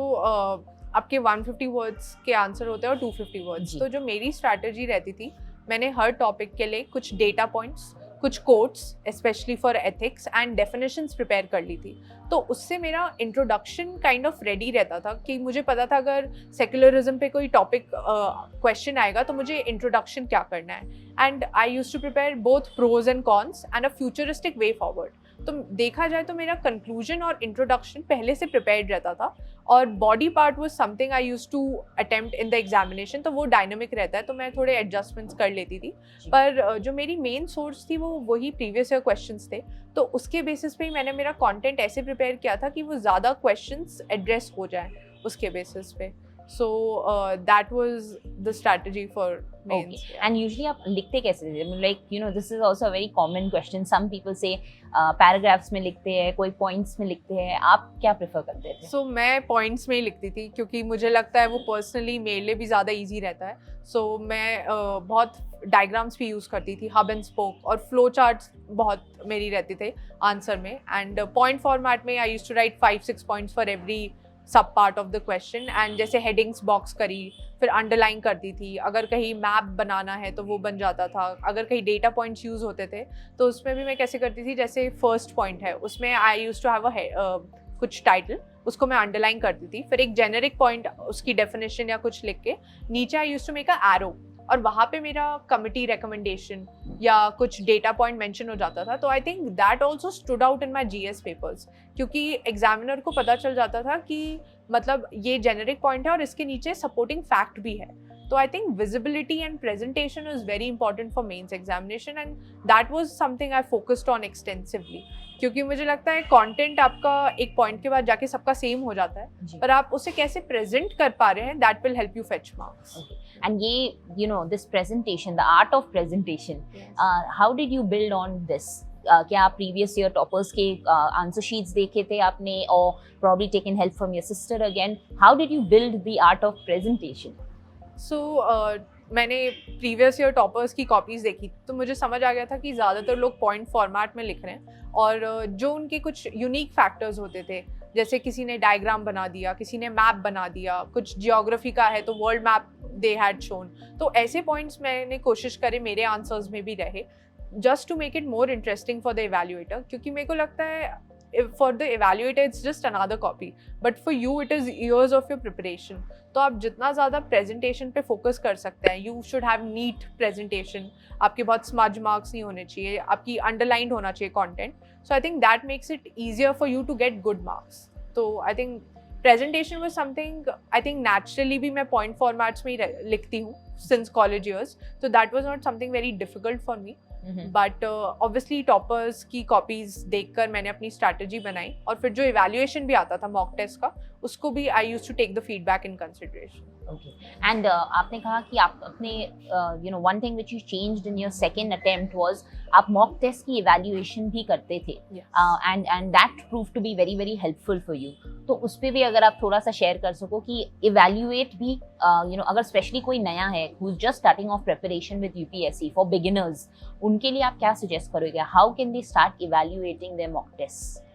आपके 150 वर्ड्स के आंसर होते हैं और 250 वर्ड्स, तो जो मेरी स्ट्रैटेजी रहती थी, मैंने हर टॉपिक के लिए कुछ डेटा पॉइंट्स, कुछ quotes specially for ethics and definitions prepare कर ली थी, तो उससे मेरा इंट्रोडक्शन काइंड ऑफ रेडी रहता था कि मुझे पता था अगर सेक्युलरिज्म पे कोई टॉपिक क्वेश्चन आएगा तो मुझे इंट्रोडक्शन क्या करना है and I used to prepare both pros and cons and a futuristic way forward. तो देखा जाए तो मेरा कंक्लूजन और इंट्रोडक्शन पहले से प्रिपेयर्ड रहता था और body part was something I used to attempt in the examination, तो वो डायनामिक रहता है तो मैं थोड़े एडजस्टमेंट्स कर लेती थी। पर जो मेरी मेन सोर्स थी वो वही प्रीवियस ईयर क्वेश्चंस थे, तो उसके बेसिस पे ही मैंने मेरा कंटेंट ऐसे प्रिपेयर किया था कि वो ज़्यादा क्वेश्चंस एड्रेस हो जाएं उसके बेसिस पे। So that was the strategy for mains. Okay. Yeah. And usually आप लिखते कैसे थे? I mean, like you know, this is also a very common question. Some people say paragraphs में लिखते हैं, कोई points में लिखते हैं. आप क्या prefer करते थे? So मैं points में ही लिखती थी क्योंकि मुझे लगता है वो personally मेरे लिए भी ज़्यादा easy रहता है. So मैं बहुत डायग्राम्स भी यूज़ करती थी, हब एंड स्पोक, और फ्लो चार्ट्स बहुत मेरी रहते थे आंसर में, एंड पॉइंट फॉर्मेट में I used to write 5-6 points for every sub part of the question, and जैसे हेडिंग्स बॉक्स करी, फिर अंडरलाइन करती थी, अगर कहीं मैप बनाना है तो वो बन जाता था, अगर कहीं डेटा पॉइंट्स यूज़ होते थे तो उसमें भी मैं कैसे करती थी, जैसे फर्स्ट पॉइंट है उसमें आई यूज्ड टू हैव कुछ टाइटल, उसको मैं अंडरलाइन करती थी, फिर एक जेनेरिक पॉइंट उसकी डेफिनेशन या कुछ लिख के नीचे I used to make a arrow, और वहाँ पे मेरा कमिटी रिकमेंडेशन या कुछ डेटा पॉइंट मेंशन हो जाता था। तो I think that also stood out in my GS papers, क्योंकि एग्जामिनर को पता चल जाता था कि मतलब ये जेनेरिक पॉइंट है और इसके नीचे सपोर्टिंग फैक्ट भी है। तो I think visibility and presentation is very important for mains examination, and that was something I focused on extensively, क्योंकि मुझे लगता है कंटेंट आपका एक पॉइंट के बाद जाके सबका सेम हो जाता है, पर आप उसे कैसे प्रेजेंट कर पा रहे हैं, that will help you fetch marks. And ये you know this presentation, the art of presentation, how did you build on this? क्या आप previous year toppers के answer sheets देखे थे आपने, or probably taken help from your sister again? How did you build the art of presentation? So मैंने previous year toppers की copies देखी तो मुझे समझ आ गया था कि ज़्यादातर लोग पॉइंट फॉर्मेट में लिख रहे हैं, और जो उनके कुछ यूनिक फैक्टर्स होते थे, जैसे किसी ने डायग्राम बना दिया, किसी ने मैप बना दिया, कुछ जियोग्राफी का है तो world map they had shown, तो ऐसे पॉइंट्स मैंने कोशिश करे मेरे आंसर्स में भी रहे, just to make it more interesting for the evaluator, क्योंकि मेरे को लगता है for the evaluator it's just another copy, but for you it is years of your preparation. तो आप जितना ज़्यादा प्रेजेंटेशन पे फोकस कर सकते हैं, you should have neat presentation, आपके बहुत स्मज मार्क्स नहीं होने चाहिए, आपकी अंडरलाइंड होना चाहिए content, so I think that makes it easier for you to get good marks. तो I think presentation was something I think naturally भी मैं पॉइंट फॉर्मेट्स में ही लिखती हूँ सिंस कॉलेज ईयर्स, तो that was not something very difficult for me, but obviously toppers की copies देखकर मैंने अपनी स्ट्रैटेजी बनाई, और फिर जो इवैल्यूएशन भी आता था मॉक टेस्ट का, उसको भी I used to take the feedback in consideration. Okay and आपने कहा कि आप अपने you know one thing which you changed in your second attempt was आप मॉक टेस्ट की इवैल्यूएशन भी करते थे and that prove to be very very helpful for you. तो उस पे भी अगर आप थोड़ा सा शेयर कर सको कि इवैल्यूएट भी यू नो अगर स्पेशली कोई नया है who is just starting off preparation with UPSC for beginners, उनके लिए आप क्या सजेस्ट करोगे? How can they start evaluating their mock test?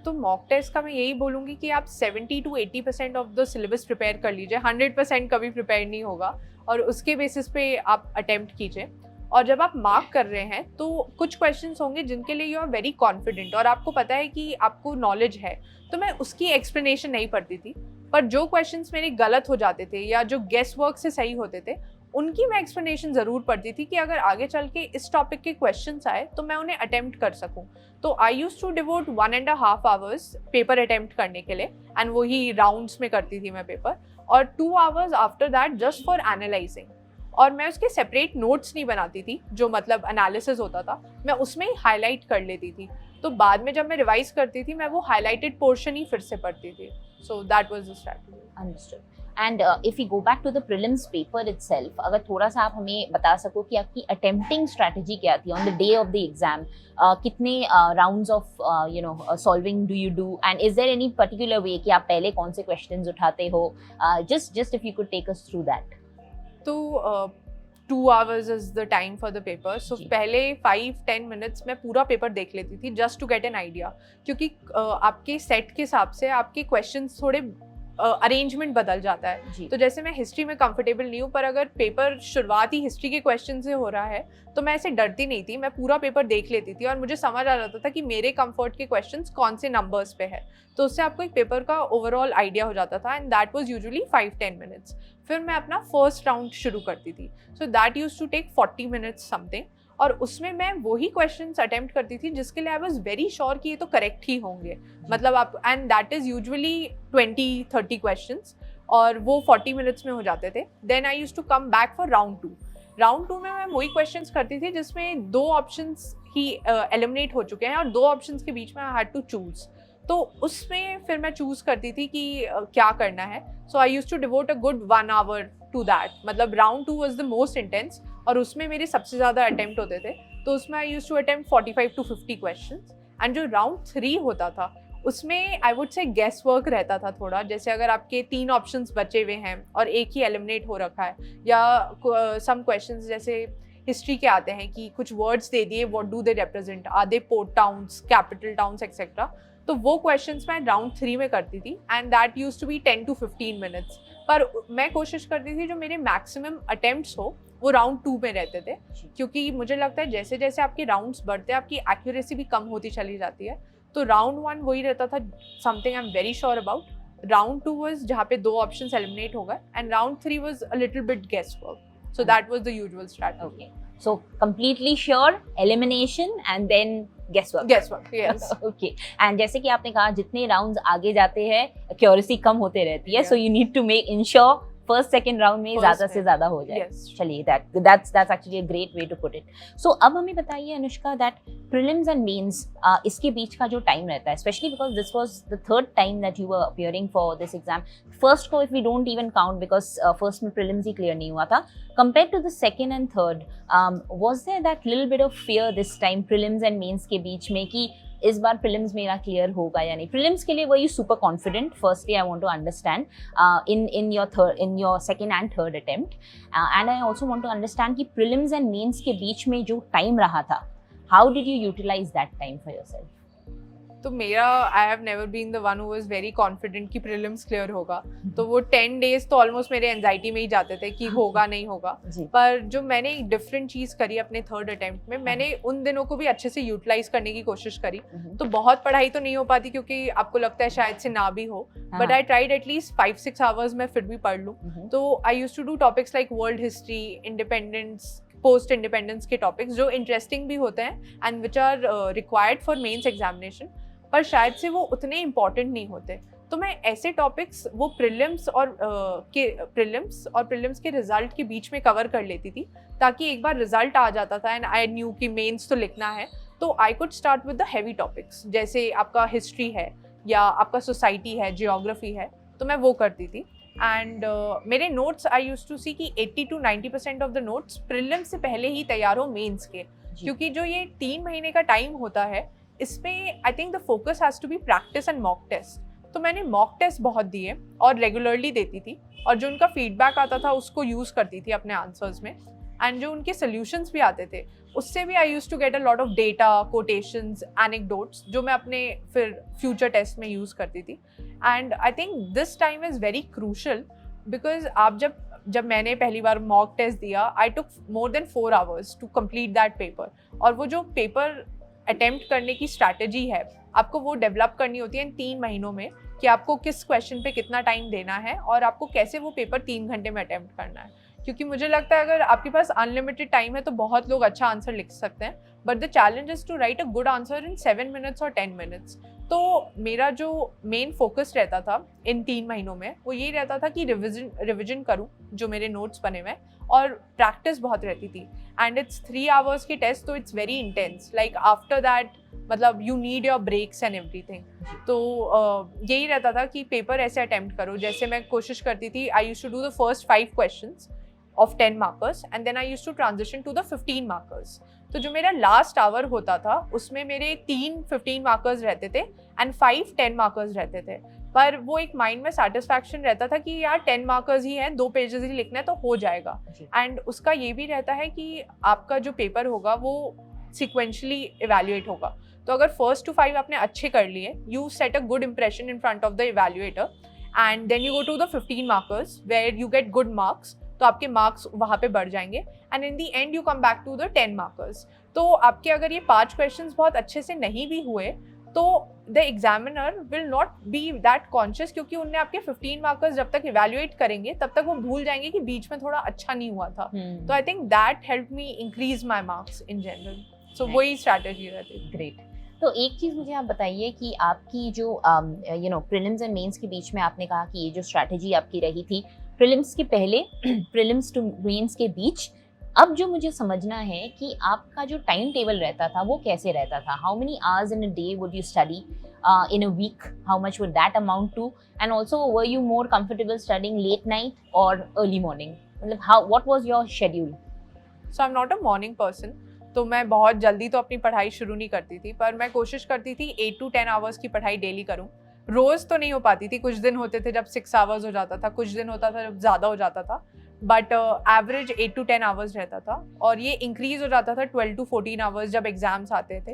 तो मॉक टेस्ट का मैं यही बोलूँगी कि आप 70 to 80% of the syllabus prepare कर लीजिए. 100% कभी प्रिपेयर नहीं होगा और उसके बेसिस पे आप अटेम्प्ट कीजिए. और जब आप मार्क कर रहे हैं तो कुछ क्वेश्चंस होंगे जिनके लिए यू आर वेरी कॉन्फिडेंट और आपको पता है कि आपको नॉलेज है, तो मैं उसकी एक्सप्लेनेशन नहीं पढ़ती थी. पर जो क्वेश्चंस मेरे गलत हो जाते थे या जो गेस वर्क से सही होते थे, उनकी मैं एक्सप्लेनेशन ज़रूर पढ़ती थी कि अगर आगे चल के इस टॉपिक के क्वेश्चंस आए तो मैं उन्हें अटेम्प्ट कर सकूं. तो I use to devote 1.5 hours paper attempt करने के लिए एंड वही राउंड्स में करती थी मैं पेपर, और 2 hours after that just for analysing. और मैं उसके सेपरेट नोट्स नहीं बनाती थी, जो मतलब एनालिसिस होता था मैं उसमें ही हाईलाइट कर लेती थी. तो बाद में जब मैं रिवाइज करती थी मैं वो हाईलाइटेड पोर्शन ही फिर से पढ़ती थी. So that was the strategy. Understood. And if we go back to the prelims paper itself, अगर थोड़ा सा आप हमें बता सको कि आपकी अटेम्प्टिंग स्ट्रैटेजी क्या थी on the day of the exam? कितने rounds of you know solving do you do and is there any particular way कि आप पहले कौन से क्वेश्चंस उठाते हो? Just if you could take us through that. तो 2 hours is the time for the paper. So पहले 5-10 minutes मैं पूरा पेपर देख लेती थी just to get an idea, क्योंकि आपके सेट के हिसाब से आपके क्वेश्चंस थोड़े अरेंजमेंट बदल जाता है. तो जैसे मैं हिस्ट्री में कंफर्टेबल नहीं हूँ, पर अगर पेपर शुरुआत ही हिस्ट्री के क्वेश्चन से हो रहा है तो मैं ऐसे डरती नहीं थी. मैं पूरा पेपर देख लेती थी और मुझे समझ आ जाता था कि मेरे कंफर्ट के क्वेश्चंस कौन से नंबर्स पे है. तो उससे आपको एक पेपर का ओवरऑल आइडिया हो जाता था and that was usually 5-10 minutes. फिर मैं अपना फर्स्ट राउंड शुरू करती थी. So that used to take 40 minutes something, और उसमें मैं वही क्वेश्चंस अटेम्प्ट करती थी जिसके लिए आई वाज वेरी श्योर कि ये तो करेक्ट ही होंगे. मतलब आप, and that is usually 20-30 questions और वो 40 minutes में हो जाते थे. Then I used to come back for round 2. Round 2 में मैं वही क्वेश्चंस करती थी जिसमें 2 ऑप्शंस ही एलिमिनेट हो चुके हैं और 2 ऑप्शंस के बीच में आई हैड टू चूज. तो उसमें फिर मैं चूज करती थी कि क्या करना है. So I used to devote a good 1 hour to that. मतलब round 2 was the most intense और उसमें मेरे सबसे ज़्यादा अटेम्प्ट होते थे. तो उसमें I used to attempt 45 to 50 questions. And जो राउंड 3 होता था उसमें I would say guess work रहता था थोड़ा. जैसे अगर आपके 3 ऑप्शंस बचे हुए हैं और एक ही एलिमिनेट हो रखा है, या सम क्वेश्चंस जैसे हिस्ट्री के आते हैं कि कुछ वर्ड्स दे दिए, what do they represent, are they port towns, capital towns etcetera. तो वो क्वेश्चंस मैं राउंड 3 में करती थी and that used to be 10 to 15 minutes. पर मैं कोशिश करती थी जो मेरे मैक्सिमम अटेम्प्ट्स हो वो राउंड 2 में रहते थे, क्योंकि मुझे लगता है जैसे जैसे आपके राउंड्स बढ़ते हैं आपकी एक्यूरेसी भी कम होती चली जाती है. तो राउंड 1 वही रहता था, something I am very sure about. Round 2 was जहाँ पे 2 ऑप्शंस एलिमिनेट हो गए and round 3 was a little bit guess work. So that was the usual strategy. Okay. So completely sure, elimination and then guesswork. Guesswork, yes. Okay. And जैसे कि आपने कहा जितने rounds आगे जाते हैं accuracy कम होते रहती है. So you need to make ensure first second round में ज़्यादा से ज़्यादा हो जाए. चलिए that's actually a great way to put it. So अब हमें बताइए Anushka that prelims and mains इसके बीच का जो टाइम रहता है, especially because this was the third time that you were appearing for this exam. First को if we don't even count because first में prelims ही clear नहीं हुआ था. Compared to the second and third, was there that little bit of fear this time prelims and mains के बीच में कि इस बार प्रीलिम्स मेरा क्लियर होगा या नहीं? प्रीलिम्स के लिए were you super confident? Firstly I want to understand in your second and third attempt, and I also want to understand कि प्रीलिम्स एंड मेंस के बीच में जो टाइम रहा था, how did you utilise that time for yourself? तो मेरा, I have never been the one who was very confident कि प्रीलिम्स क्लियर होगा. तो वो 10 days तो ऑलमोस्ट मेरे एंजाइटी में ही जाते थे कि होगा नहीं होगा. पर जो मैंने एक डिफरेंट चीज़ करी अपने थर्ड अटेम्प्ट में, मैंने उन दिनों को भी अच्छे से यूटिलाइज करने की कोशिश करी. तो बहुत पढ़ाई तो नहीं हो पाती क्योंकि आपको लगता है शायद से ना भी हो, but I tried at least 5-6 hours मैं फिर भी पढ़ लूँ. तो I used to do topics like world history, independence, post independence के टॉपिक्स जो इंटरेस्टिंग भी होते हैं and which are required for mains examination, पर शायद से वो उतने इम्पॉर्टेंट नहीं होते. तो मैं ऐसे टॉपिक्स वो प्रीलिम्स के रिजल्ट के बीच में कवर कर लेती थी, ताकि एक बार रिजल्ट आ जाता था एंड आई न्यू कि मेंस तो लिखना है, तो I could start with the heavy topics. जैसे आपका हिस्ट्री है या आपका सोसाइटी है, जियोग्राफी है, तो मैं वो करती थी. एंड मेरे नोट्स आई यूज टू सी कि 80 to 90% of the notes prelims से पहले ही तैयार हो मेंस के, क्योंकि जो ये 3 महीने का टाइम होता है इसमें I think the focus has to be practice and mock test. तो मैंने मॉक टेस्ट बहुत दिए और रेगुलरली देती थी, और जो उनका फीडबैक आता था उसको यूज़ करती थी अपने आंसर्स में, एंड जो उनके सोल्यूशंस भी आते थे उससे भी I use to get a lot of data, quotations, anecdotes जो मैं अपने फिर फ्यूचर टेस्ट में यूज़ करती थी। And I think this time is very crucial because आप जब मैंने पहली बार मॉक टेस्ट दिया I took more than 4 hours to complete that paper, और वो जो पेपर अटेम्प्ट करने की स्ट्रैटेजी है आपको वो डेवलप करनी होती है इन 3 महीनों में कि आपको किस क्वेश्चन पे कितना टाइम देना है और आपको कैसे वो पेपर 3 घंटे में अटेम्प्ट करना है। क्योंकि मुझे लगता है अगर आपके पास अनलिमिटेड टाइम है तो बहुत लोग अच्छा आंसर लिख सकते हैं, but the challenge is to write a good answer in 7 minutes और 10 minutes। तो मेरा जो मेन फोकस रहता था इन 3 महीनों में वो ये रहता था कि रिविजन करूं जो मेरे नोट्स बने हुए, और प्रैक्टिस बहुत रहती थी। एंड इट्स 3 hours की टेस्ट, तो it's very intense, like after that मतलब you need your breaks and everything. तो यही रहता था कि पेपर ऐसे अटेम्प्ट करो, जैसे मैं कोशिश करती थी I used to do the first 5 questions of 10 markers and then I used to transition to the 15 markers। तो जो मेरा लास्ट आवर होता था उसमें मेरे 3 15 markers रहते थे एंड 5 10 markers रहते थे, पर वो एक माइंड में सेटिस्फैक्शन रहता था कि यार 10 markers ही हैं, 2 पेजेस ही लिखना है तो हो जाएगा। एंड उसका ये भी रहता है कि आपका जो पेपर होगा वो सिक्वेंशली इवैल्यूएट होगा, तो अगर फर्स्ट टू 5 आपने अच्छे कर लिए you set a good impression in front of the evaluator, and then you go to the 15 markers where you get good marks, तो आपके मार्क्स वहाँ पे बढ़ जाएंगे, and in the end you come back to the 10 markers। तो आपके अगर ये 5 क्वेश्चंस बहुत अच्छे से नहीं भी हुए तो the examiner will not be that conscious, क्योंकि उनने आपके 15 markers जब तक इवैल्यूएट करेंगे तब तक वो भूल जाएंगे कि बीच में थोड़ा अच्छा नहीं हुआ था। तो I think that help me increase my marks in general. So वही स्ट्रैटेजी रहती है। ग्रेट। तो एक चीज़ मुझे आप बताइए कि आपकी जो प्रीलिम्स एंड मेंस के बीच में आपने कहा कि ये जो स्ट्रैटेजी आपकी रही थी प्रीलिम्स के पहले प्रीलिम्स टू मेंस के बीच, अब जो मुझे समझना है कि आपका जो टाइम टेबल रहता था वो कैसे रहता था? How many hours in a day would you study, in a week how much would that amount to, and also were you more comfortable studying late night और अर्ली मॉर्निंग, मतलब how what was your schedule? So I am not a morning person, तो मैं बहुत जल्दी तो अपनी पढ़ाई शुरू नहीं करती थी, पर मैं कोशिश करती थी 8 to 10 hours की पढ़ाई डेली करूं। रोज़ तो नहीं हो पाती थी, कुछ दिन होते थे जब 6 hours हो जाता था, कुछ दिन होता था जब ज़्यादा हो जाता था, बट एवरेज 8 to 10 hours रहता था, और ये इंक्रीज हो जाता था 12 to 14 hours जब एग्जाम्स आते थे।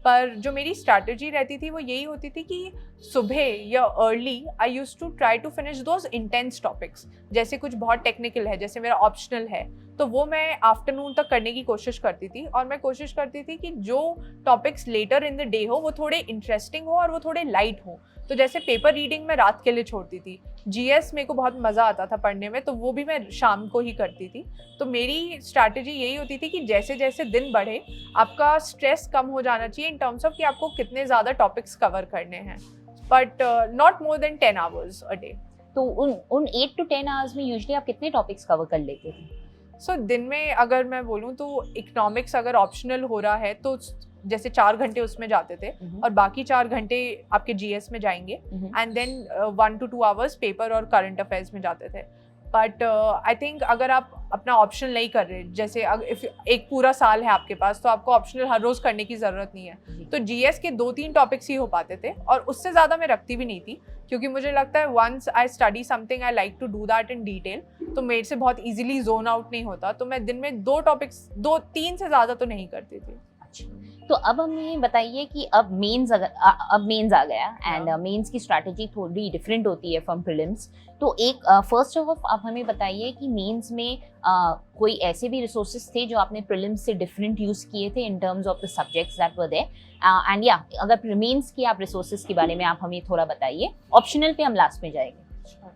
पर जो मेरी स्ट्रैटेजी रहती थी वो यही होती थी कि सुबह या early I use to try to finish those intense topics, जैसे कुछ बहुत टेक्निकल है, जैसे मेरा ऑप्शनल है, तो वो मैं आफ्टरनून तक करने की कोशिश करती थी, और मैं कोशिश करती थी कि जो topics later in the day हो वो थोड़े इंटरेस्टिंग हो और वो थोड़े लाइट हो। तो जैसे पेपर रीडिंग मैं रात के लिए छोड़ती थी, जीएस मेरे को बहुत मज़ा आता था पढ़ने में, तो वो भी मैं शाम को ही करती थी। तो मेरी स्ट्रैटेजी यही होती थी कि जैसे जैसे दिन बढ़े आपका स्ट्रेस कम हो जाना चाहिए इन टर्म्स ऑफ कि आपको कितने ज़्यादा टॉपिक्स कवर करने हैं, but not more than 10 hours a day. तो उन 8 to 10 hours में यूजुअली आप कितने टॉपिक्स कवर कर लेते थे? सो दिन में अगर मैं बोलूँ तो इकोनॉमिक्स अगर ऑप्शनल हो रहा है तो जैसे 4 घंटे उसमें जाते थे, और बाकी 4 घंटे आपके जीएस में जाएंगे, and then 1 to 2 hours paper और करंट अफेयर्स में जाते थे। बट आई थिंक अगर आप अपना ऑप्शनल नहीं कर रहे, जैसे इफ एक पूरा साल है आपके पास तो आपको ऑप्शनल हर रोज़ करने की ज़रूरत नहीं है, तो जीएस के 2-3 टॉपिक्स ही हो पाते थे, और उससे ज़्यादा मैं रखती भी नहीं थी, क्योंकि मुझे लगता है once I study something I like to do that in detail, तो मेरे से बहुत इजीली जोन आउट नहीं होता, तो मैं दिन में 2 टॉपिक्स 2-3 से ज़्यादा तो नहीं करती थी। तो अब हमें बताइए कि अब मेंस आ गया, एंड मेंस की स्ट्रैटेजी थोड़ी डिफरेंट होती है फ्रॉम प्रीलिम्स। तो एक फर्स्ट ऑफ आप हमें बताइए कि मेंस में कोई ऐसे भी रिसोर्सेज थे जो आपने प्रीलिम्स से डिफरेंट यूज किए थे in terms of the subjects that were there, and या अगर मेंस की आप रिसोर्सेज के बारे में आप हमें थोड़ा बताइए। ऑप्शनल पे हम लास्ट में जाएंगे।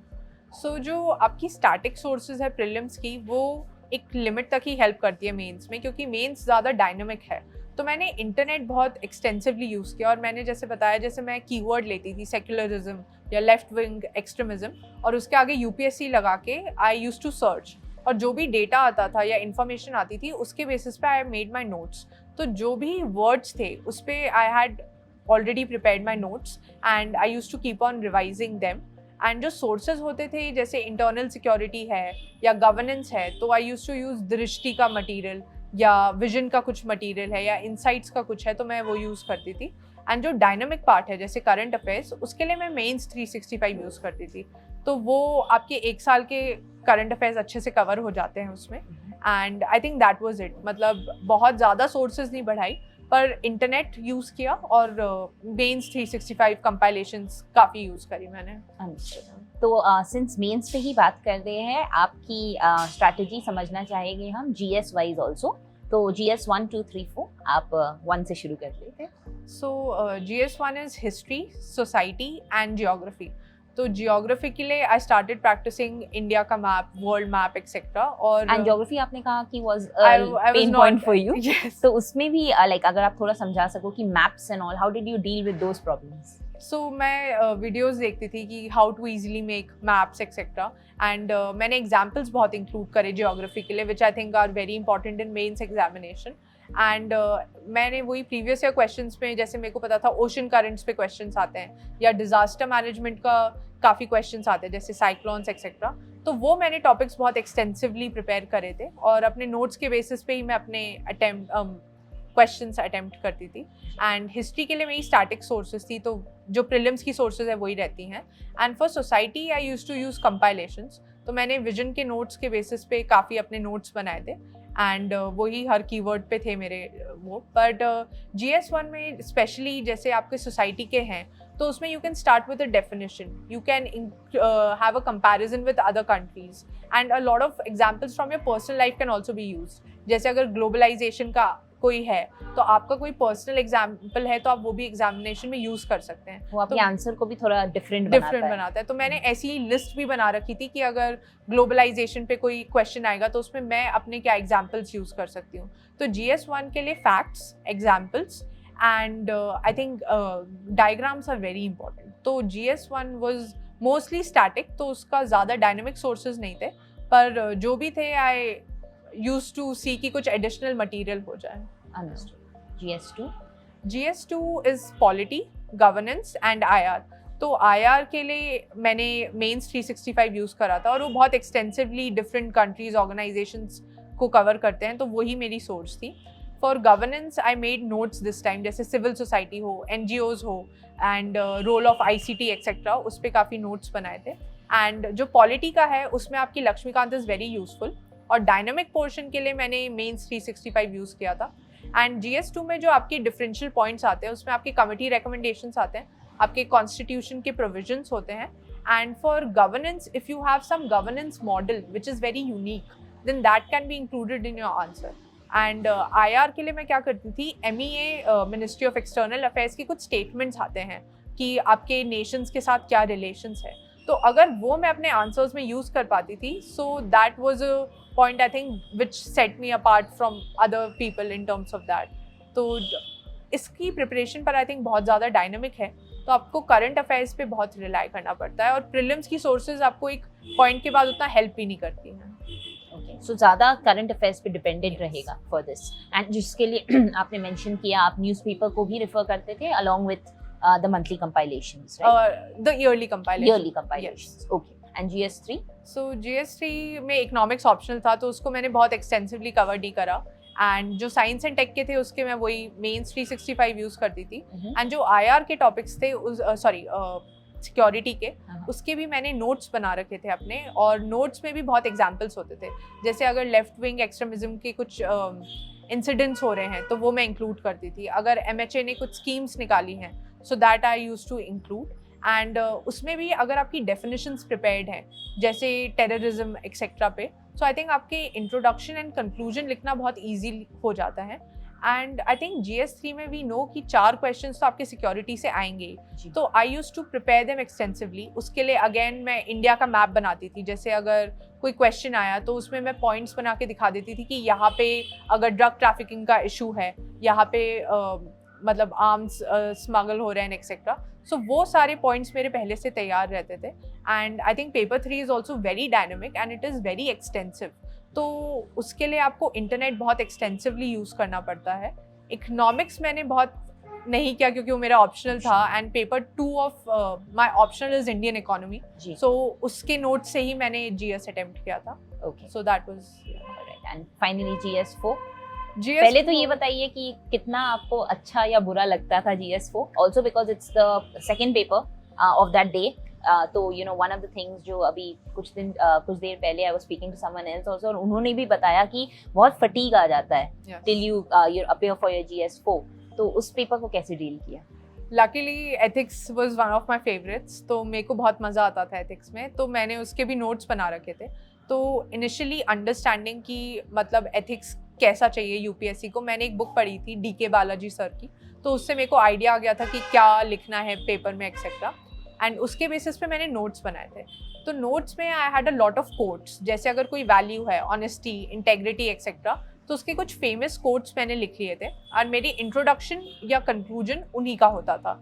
सो जो आपकी स्टैटिक सोर्सेज है प्रीलिम्स की वो एक लिमिट तक ही हेल्प करती है मेंस में, क्योंकि मेंस ज़्यादा डायनामिक है। तो मैंने इंटरनेट बहुत एक्सटेंसिवली यूज़ किया, और मैंने जैसे बताया, जैसे मैं कीवर्ड लेती थी सेक्युलरिज्म या लेफ्ट विंग एक्सट्रीमिज्म, और उसके आगे यूपीएससी लगा के आई यूज टू सर्च, और जो भी डेटा आता था या इन्फॉर्मेशन आती थी उसके बेसिस पे आई मेड माई नोट्स। तो जो भी वर्ड्स थे उस पर I had already prepared my notes, and I use to keep on revising them, and जो सोर्सेज होते थे जैसे इंटरनल सिक्योरिटी है या गवर्नेंस है, तो आई यूज्ड टू यूज़ दृष्टि का मटेरियल या विजन का कुछ मटेरियल है या इनसाइट्स का कुछ है, तो मैं वो यूज़ करती थी। एंड जो डायनामिक पार्ट है जैसे करंट अफेयर्स, उसके लिए मैं मेंस 365 यूज़ करती थी। तो वो आपके 1 साल के करंट अफेयर्स अच्छे से कवर हो जाते हैं उसमें। And I think that was it. मतलब बहुत ज़्यादा सोर्सेज नहीं बढ़ाई, पर इंटरनेट यूज़ किया और मेंस 365 कंपाइलेशंस काफ़ी यूज़ करी मैंने। तो सिंस मेंस पे ही बात कर रहे हैं, आपकी स्ट्रैटेजी समझना चाहेंगे हम GS वाइज ऑल्सो। तो GS 1 2 3 4 आप 1 से शुरू कर लेते हैं। So GS1 is history, society and geography. तो जियोग्राफी के लिए आई स्टार्टेड प्रैक्टिसिंग इंडिया का मैप, वर्ल्ड मैप एक्सेट्रा। और एंड ज्योग्राफी आपने कहा कि was I pain was point not- for you. Yes. तो उसमें भी लाइक अगर आप थोड़ा समझा सको कि maps and all, how did you deal with those problems? So मैं वीडियोस देखती थी कि how to easily make maps etcetera. And मैंने एग्जांपल्स बहुत इंक्लूड करे जियोग्राफी के लिए, which I think are very important in mains examination. And मैंने वही प्रीवियस ईयर क्वेश्चंस में, जैसे मेरे को पता था ओशन करंट्स पे क्वेश्चंस आते हैं या डिजास्टर मैनेजमेंट का काफ़ी क्वेश्चंस आते हैं जैसे साइक्लोन्स एक्सेट्रा, तो वो मैंने टॉपिक्स बहुत एक्सटेंसिवली प्रिपेयर करे थे और अपने नोट्स के बेसिस पे ही मैं अपने क्वेश्चंस अटेम्प्ट करती थी। एंड हिस्ट्री के लिए मेरी स्टैटिक सोर्सेज थी, तो जो प्रीलिम्स की सोर्सेज है वही रहती हैं। And for society I used to use compilations, तो मैंने विजन के नोट्स के बेसिस पे काफ़ी अपने नोट्स बनाए थे एंड वही हर कीवर्ड पे थे मेरे वो। बट GS1 में स्पेशली जैसे आपके सोसाइटी के हैं, तो उसमें you can start with a definition, you can have a comparison with other countries and a lot of examples from your personal life can also be used. जैसे अगर globalisation का कोई है तो आपका कोई पर्सनल एग्जाम्पल है तो आप वो भी एग्जामिनेशन में यूज कर सकते हैं, वो आपके आंसर को भी थोड़ा डिफरेंट बनाता है। तो मैंने ऐसी लिस्ट भी बना रखी थी कि अगर ग्लोबलाइजेशन पे कोई क्वेश्चन आएगा तो उसमें मैं अपने क्या एग्जाम्पल्स यूज कर सकती हूँ। तो GS1 के लिए facts, examples and I think diagrams are very important. तो GS1 वाज मोस्टली स्टैटिक, तो उसका ज़्यादा डायनेमिक सोर्सेज नहीं थे, पर जो भी थे आई यूज्ड टू सी कि कुछ एडिशनल मटेरियल हो जाए। Understood. GS2? GS2 is polity, governance and IR। तो IR के लिए मैंने मेंस 365 यूज़ करा था और वो बहुत एक्सटेंसिवली डिफरेंट कंट्रीज, ऑर्गेनाइजेशंस को कवर करते हैं, तो वही मेरी सोर्स थी। For governance I made notes this time, जैसे सिविल सोसाइटी हो, NGOs हो and role of ICT etcetera, उस पर काफ़ी नोट्स बनाए थे। एंड जो पॉलिटी का है उसमें आपकी लक्ष्मीकांत इज़ वेरी यूजफुल, और डायनामिक पोर्शन के लिए मैंने मेंस 365 यूज़ किया था। एंड GS2 में जो आपके डिफरेंशियल पॉइंट्स आते हैं उसमें आपके कमिटी रिकमेंडेशंस आते हैं, आपके कॉन्स्टिट्यूशन के प्रोविजंस होते हैं। And for governance, if you have some governance model which is very unique, then that can be included in your answer. And IR के लिए मैं क्या करती थी, MEA ministry of external affairs के कुछ स्टेटमेंट्स आते हैं कि आपके नेशंस के साथ क्या रिलेशंस है, तो अगर वो मैं अपने आंसर्स में यूज़ कर पाती थी, so that was a point I think which set me apart from other people in terms of that. तो इसकी प्रिपरेशन पर आई थिंक बहुत ज़्यादा डायनामिक है, तो आपको करंट अफेयर्स पे बहुत रिलाई करना पड़ता है, और प्रीलिम्स की सोर्सेज आपको एक पॉइंट के बाद उतना हेल्प भी नहीं करती हैं। सो ज़्यादा करंट अफेयर्स पे डिपेंडेंट रहेगा फॉर दिस। एंड जिसके लिए आपने मेंशन किया, आप न्यूज़पेपर को भी रेफर करते थे along with the monthly compilations, right? The yearly compilations. Yearly compilations. Yes. Okay. And GS3? So GS3 में इकोनॉमिक्स ऑप्शनल था, तो उसको मैंने बहुत एक्सटेंसिवली कवर नहीं करा। एंड जो साइंस एंड टेक के थे उसके मैं वही मेंस 365 यूज़ करती थी। एंड जो IR के टॉपिक्स थे, सिक्योरिटी के, उसके भी मैंने नोट्स बना रखे थे अपने, और नोट्स में भी बहुत एग्जाम्पल्स होते थे। जैसे अगर लेफ्ट विंग एक्सट्रीमिज्म के कुछ इंसिडेंट्स हो रहे हैं तो वो मैं इंक्लूड करती थी। अगर MHA ने कुछ स्कीम्स निकाली हैं, so that I use to include. And उसमें भी अगर आपकी डेफिनेशंस प्रिपेयर्ड हैं, जैसे टेररिज्म एक्सेट्रा पे, सो आई थिंक आपके इंट्रोडक्शन एंड कंक्लूजन लिखना बहुत ईजी हो जाता है। एंड आई थिंक GS3 में वी नो कि 4 क्वेश्चंस तो आपके सिक्योरिटी से आएंगे, तो I use to prepare them extensively. उसके लिए अगेन मैं इंडिया का मैप बनाती थी, जैसे अगर कोई क्वेश्चन आया तो उसमें मैं पॉइंट्स बना के दिखा देती थी कि यहाँ पे अगर ड्रग ट्रैफिकिंग का इशू है, यहाँ पे मतलब आर्म्स स्मगल हो रहे हैं एक्सेट्रा, सो वो सारे पॉइंट्स मेरे पहले से तैयार रहते थे। And I think paper 3 is also very dynamic and it is very extensive, तो उसके लिए आपको इंटरनेट बहुत एक्सटेंसिवली यूज़ करना पड़ता है। इकोनॉमिक्स मैंने बहुत नहीं किया क्योंकि वो मेरा ऑप्शनल था, and paper 2 of my optional is Indian economy, so उसके नोट से ही मैंने जीएस अटेम्प्ट किया था. Okay, so that was. And finally GS4. पहले तो ये बताइए कि कितना आपको अच्छा या बुरा लगता था GS4, also because it's the second paper of that day. तो you know one of the things जो अभी कुछ देर पहले I was speaking to someone else also, और उन्होंने भी बताया कि बहुत फटीग आ जाता है till you appear for your GS4. तो उस पेपर को कैसे डील किया? Luckily ethics was one of my favourites, तो मेरे को बहुत मज़ा आता था एथिक्स में, तो मैंने उसके भी नोट्स बना रखे थे. तो इनिशियली अंडरस्टैंडिंग की मतलब एथिक्स कैसा चाहिए यूपीएससी को, मैंने एक बुक पढ़ी थी डीके बालाजी सर की, तो उससे मेरे को आइडिया आ गया था कि क्या लिखना है पेपर में एक्सेट्रा, एंड उसके बेसिस पे मैंने नोट्स बनाए थे. तो नोट्स में I had a lot of quotes, जैसे अगर कोई वैल्यू है ऑनेस्टी, इंटेग्रिटी एक्सेट्रा, तो उसके कुछ फेमस कोट्स मैंने लिख लिए थे, और मेरी इंट्रोडक्शन या कंक्लूजन उन्हीं का होता था.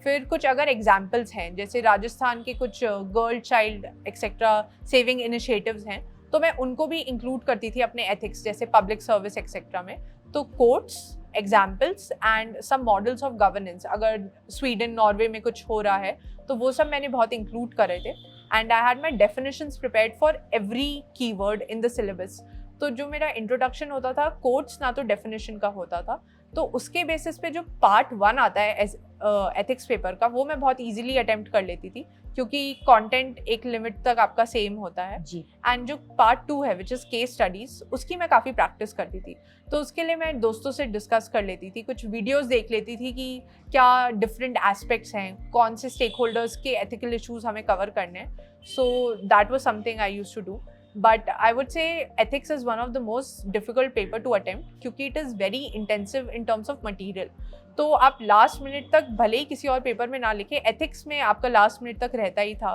फिर कुछ अगर एग्जाम्पल्स हैं, जैसे राजस्थान के कुछ girl child etcetera saving initiatives हैं, तो मैं उनको भी इंक्लूड करती थी अपने एथिक्स, जैसे पब्लिक सर्विस एक्सेट्रा में. तो quotes, examples and some models of governance, अगर स्वीडन नॉर्वे में कुछ हो रहा है तो वो सब मैंने बहुत इंक्लूड करे थे. And I had my definitions prepared for every keyword in the syllabus. तो जो मेरा इंट्रोडक्शन होता था कोट्स ना तो डेफिनेशन का होता था, तो उसके बेसिस पे जो पार्ट 1 आता है एथिक्स पेपर का, वो मैं बहुत इजीली अटेम्प्ट कर लेती थी, क्योंकि कंटेंट एक लिमिट तक आपका सेम होता है. एंड जो पार्ट 2 है विच इज़ केस स्टडीज़, उसकी मैं काफ़ी प्रैक्टिस करती थी. तो उसके लिए मैं दोस्तों से डिस्कस कर लेती थी, कुछ वीडियोस देख लेती थी कि क्या डिफरेंट एस्पेक्ट्स हैं, कौन से स्टेक होल्डर्स के एथिकल इशूज़ हमें कवर करने हैं. So that was something I used to do. But I would say ethics is one of the most difficult paper to attempt, क्योंकि it is very intensive in terms of material. तो आप last minute तक भले ही किसी और paper में ना लिखे, एथिक्स में आपका लास्ट मिनट तक रहता ही था.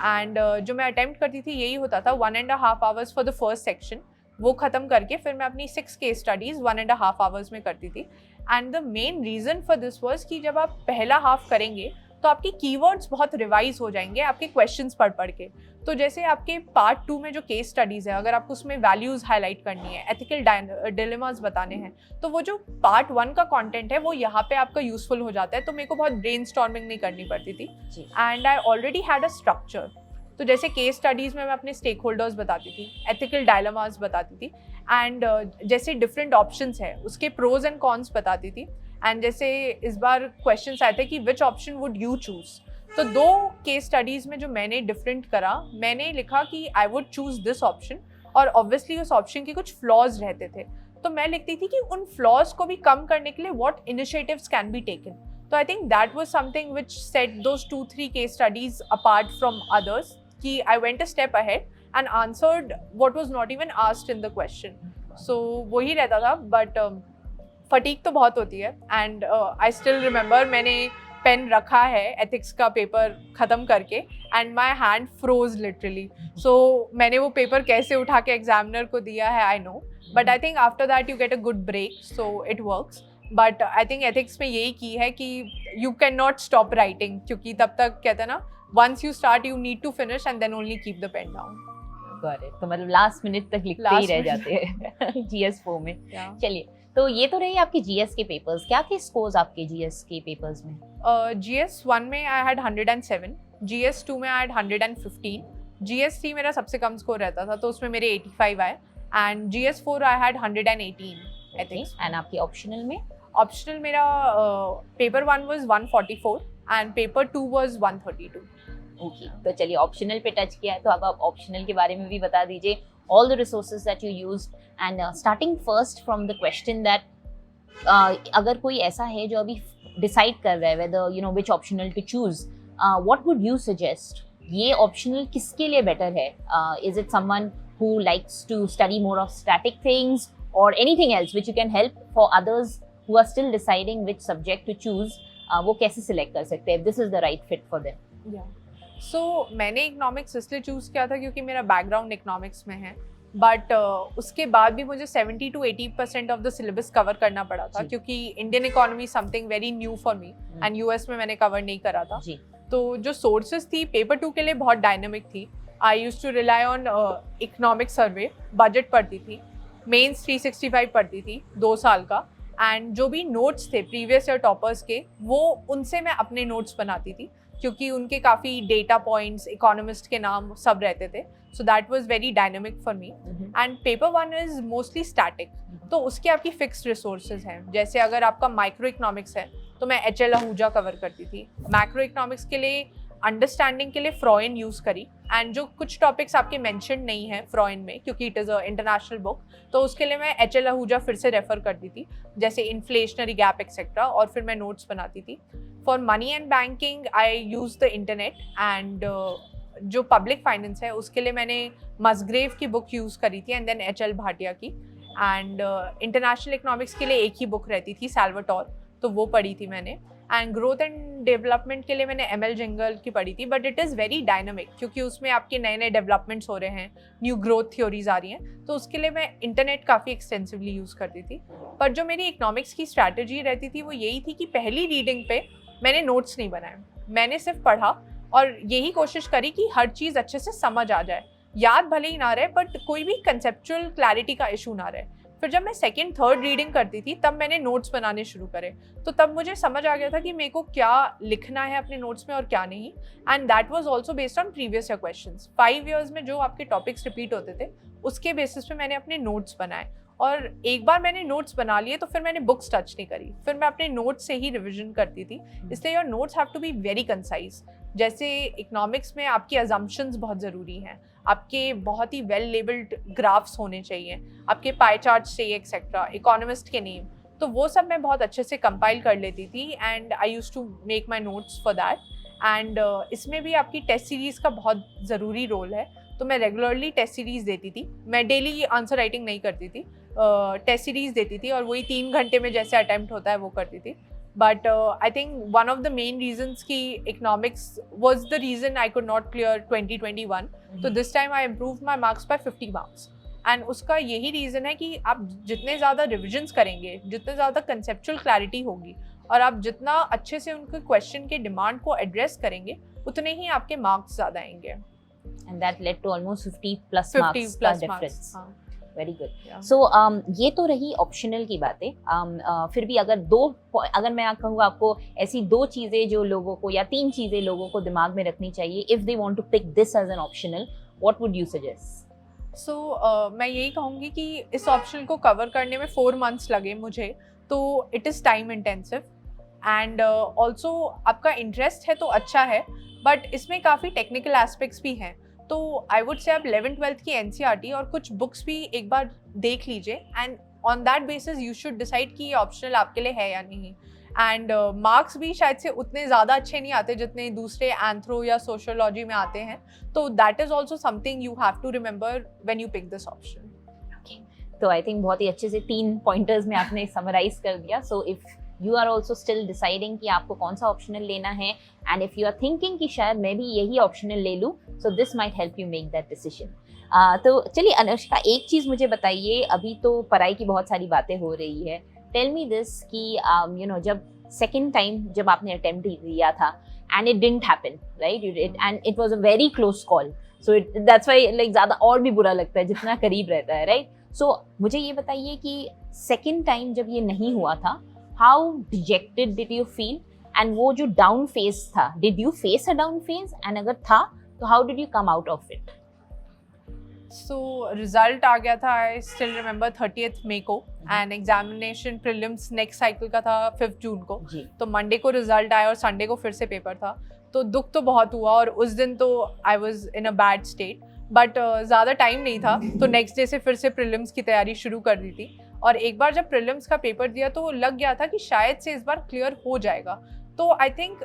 एंड जो मैं अटेम्प्ट करती थी यही होता था, 1.5 hours for the first section, वो ख़त्म करके फिर मैं अपनी 6 केस स्टडीज़ 1.5 hours में करती थी. And the main reason for this was कि जब आप पहला हाफ करेंगे तो आपकी कीवर्ड्स बहुत रिवाइज हो जाएंगे आपके क्वेश्चंस पढ़ के. तो जैसे आपके पार्ट 2 में जो केस स्टडीज़ है, अगर आपको उसमें वैल्यूज़ हाईलाइट करनी है, एथिकल डिलेमास बताने हैं, तो वो जो पार्ट 1 का कंटेंट है वो यहाँ पे आपका यूजफुल हो जाता है. तो मेरे को बहुत ब्रेनस्टॉर्मिंग नहीं करनी पड़ती थी, and I already had a structure. तो जैसे केस स्टडीज़ में मैं अपने स्टेक होल्डर्स बताती थी, एथिकल डायलेमास बताती थी, एंड जैसे डिफरेंट ऑप्शंस है उसके प्रोज एंड कॉन्स बताती थी. एंड जैसे इस बार क्वेश्चंस आए थे कि which option would you choose, तो 2 केस स्टडीज़ में जो मैंने डिफरेंट करा, मैंने लिखा कि I would choose this option, और ऑब्वियसली उस ऑप्शन के कुछ फ्लॉज रहते थे, तो मैं लिखती थी कि उन फ्लॉज को भी कम करने के लिए what initiatives can be taken. तो I think that was something which set those 2-3 case studies apart from others, कि I went a step ahead and answered what was not even asked in the question. So वही रहता था. But fatigue तो बहुत होती है, and I still remember मैंने pen रखा है एथिक्स का पेपर ख़त्म करके, and my hand froze literally. So मैंने वो पेपर कैसे उठा के एग्जामिनर को दिया है I know, but I think after that you get a good break, so it works. But I think ethics में यही की है कि you can not stop writing, क्योंकि तब तक कहते हैं ना, once you start you need to finish and then only keep the pen down. तो मतलब लास्ट मिनट तक लिखते ही रह जाते हैं GS4 में. चलिए, तो ये तो रही आपकी GS के पेपर्स. क्या थे स्कोर्स आपके GS के पेपर्स में? GS1 में आई हैड 107, GS2 में आई हैड 115, GS3 मेरा सबसे कम स्कोर रहता था, तो उसमें मेरे 85 आए, and GS4 I had 118 ethics. And आपकी ऑप्शनल में? ऑप्शनल मेरा paper 1 was 144 and paper 2 was 132. Okay, तो चलिए ऑप्शनल पे टच किया है, तो अब आप ऑप्शनल के बारे में भी बता दीजिए. All the resources that you used, and starting first from the question that अगर कोई ऐसा है जो अभी डिसाइड कर रहा है whether you know which optional to choose, what would you suggest? ये optional किसके लिए better है? Is it someone who likes to study more of static things or anything else which you can help for others who are still deciding which subject to choose? वो कैसे select कर सकते हैं if this is the right fit for them? Yeah. सो मैंने economics इसलिए choose किया था क्योंकि मेरा बैकग्राउंड इकोनॉमिक्स में है, बट उसके बाद भी मुझे 70 to 80% of the syllabus cover करना पड़ा था, क्योंकि Indian economy something very new for me, and US में मैंने कवर नहीं करा था. तो जो सोर्सेज थी पेपर 2 के लिए बहुत डायनेमिक थी. I used to rely on economic survey, budget पढ़ती थी, मेंस 365 पढ़ती थी 2 साल का, एंड जो भी नोट्स थे प्रीवियस ईयर टॉपर्स के, वो उनसे मैं अपने नोट्स बनाती थी, क्योंकि उनके काफ़ी डेटा पॉइंट्स, इकोनॉमिस्ट के नाम सब रहते थे. सो that was very dynamic for me. And paper 1 is mostly static, तो उसके आपकी फिक्स्ड रिसोर्सेज हैं. जैसे अगर आपका माइक्रो इकोनॉमिक्स है तो मैं एच एल आहूजा कवर करती थी. मैक्रो इकोनॉमिक्स के लिए, अंडरस्टैंडिंग के लिए फ्रॉइन यूज़ करी. एंड जो कुछ टॉपिक्स आपके मेंशन नहीं है फ्रॉइन में, क्योंकि it is a international book, तो उसके लिए मैं एच एल आहूजा फिर से रेफर करती थी, जैसे इन्फ्लेशनरी गैप एक्सेट्रा, और फिर मैं नोट्स बनाती थी. For money and banking I use the internet. And जो पब्लिक फाइनेंस है उसके लिए मैंने मसग्रेव की बुक यूज़ करी थी, and then H L Bhatia की. एंड इंटरनेशनल इकोनॉमिक्स के लिए एक ही बुक रहती थी, सैल्वाटोर, तो वो पढ़ी थी मैंने. एंड ग्रोथ एंड डेवलपमेंट के लिए मैंने एम.एल. जिंगल की पढ़ी थी, but it is very dynamic, क्योंकि उसमें आपके नए नए डेवलपमेंट्स हो रहे हैं, न्यू ग्रोथ थ्योरीज आ रही हैं, तो उसके लिए मैं इंटरनेट काफ़ी एक्सटेंसिवली यूज़ करती थी. पर जो मेरी इकोनॉमिक्स की स्ट्रैटेजी रहती थी वो यही थी कि पहली रीडिंग पे मैंने नोट्स नहीं बनाए, मैंने सिर्फ पढ़ा और यही कोशिश करी कि हर चीज़ अच्छे से समझ आ जाए. याद भले ही ना रहे, बट कोई भी कंसेप्चुअल क्लैरिटी का इशू ना रहे. फिर जब मैं सेकंड थर्ड रीडिंग करती थी तब मैंने नोट्स बनाने शुरू करे, तो तब मुझे समझ आ गया था कि मेरे को क्या लिखना है अपने नोट्स में और क्या नहीं. And that was also based on previous year questions. 5 years में जो आपके टॉपिक्स रिपीट होते थे उसके बेसिस पे मैंने अपने नोट्स बनाए. और एक बार मैंने नोट्स बना लिए तो फिर मैंने बुक्स टच नहीं करी, फिर मैं अपने नोट्स से ही रिविजन करती थी. इसलिए your notes have to be very concise. जैसे इकोनॉमिक्स में आपकी अजम्पशंस बहुत ज़रूरी हैं, आपके बहुत ही वेल लेबल्ड ग्राफ्स होने चाहिए, आपके पाई चार्ट्स चाहिए एक्सेट्रा, इकोनॉमिस्ट के नेम, तो वो सब मैं बहुत अच्छे से कंपाइल कर लेती थी. And I used to make my notes for that. And इसमें भी आपकी टेस्ट सीरीज़ का बहुत ज़रूरी रोल है, तो मैं रेगुलरली टेस्ट सीरीज़ देती थी. मैं डेली आंसर राइटिंग नहीं करती थी, टेस्ट सीरीज़ देती थी, और वही 3 घंटे में जैसे अटैम्प्ट होता है वो करती थी. But I think one of the main reasons कि economics was the reason I could not clear 2021. So this time I improved my marks by 50 marks. And उसका यही reason है कि आप जितने ज़्यादा revisions करेंगे, जितने ज़्यादा conceptual clarity होगी, और आप जितना अच्छे से उनके question के demand को address करेंगे, उतने ही आपके marks ज़्यादा आएंगे. And that led to almost 50 plus 50 marks plus का difference. marks. Very good. Yeah. सो ये तो रही ऑप्शनल की बातें. फिर भी अगर मैं कहूँ आपको ऐसी 2 चीज़ें जो लोगों को, या 3 चीज़ें लोगों को दिमाग में रखनी चाहिए if they want to pick this as an optional, what would you suggest? So मैं यही कहूँगी कि इस ऑप्शनल को कवर करने में 4 months लगे मुझे, तो it is time intensive. And also आपका इंटरेस्ट है तो अच्छा है, बट इसमें काफ़ी टेक्निकल एस्पेक्ट्स भी हैं. तो आई वुड से आप 11th-12th की NCERT और कुछ बुक्स भी एक बार देख लीजिए, and on that basis you should decide कि ये ऑप्शनल आपके लिए है या नहीं. एंड मार्क्स भी शायद से उतने ज़्यादा अच्छे नहीं आते जितने दूसरे एंथ्रो या सोशियोलॉजी में आते हैं, तो that is also something you have to remember when you pick this option. तो आई थिंक बहुत ही अच्छे से 3 पॉइंटर्स में आपने समराइज कर दिया. So if you are also still deciding कि आपको कौन सा ऑप्शनल लेना है, and if you are thinking कि शायद मैं भी यही ऑप्शनल ले लूँ, so this might help you make that decision. तो चलिए अनुष्का, एक चीज़ मुझे बताइए. अभी तो पढ़ाई की बहुत सारी बातें हो रही है. टेल मी दिस कि यू नो, जब सेकेंड टाइम जब आपने अटेम्प्ट दिया था and it didn't happen, right, and it was a very close call, so that's why like ज़्यादा और भी बुरा लगता है जितना करीब रहता है, राइट? सो मुझे ये बताइए कि सेकेंड टाइम जब ये नहीं हुआ था, how dejected did you feel, and वो जो डाउन फेज था, did you face a down phase, and अगर था तो how did you come out of it? So result आ गया था, I still remember 30th May को, and examination prelims next cycle का था 5th June को. तो मंडे को रिजल्ट आया और संडे को फिर से पेपर था, तो दुख तो बहुत हुआ, और उस दिन तो I was in a bad state. But ज़्यादा टाइम नहीं था, तो नेक्स्ट डे से फिर से प्रीलिम्स की तैयारी शुरू कर दी थी. और एक बार जब प्रीलिम्स का पेपर दिया तो लग गया था कि शायद से इस बार क्लियर हो जाएगा. तो आई थिंक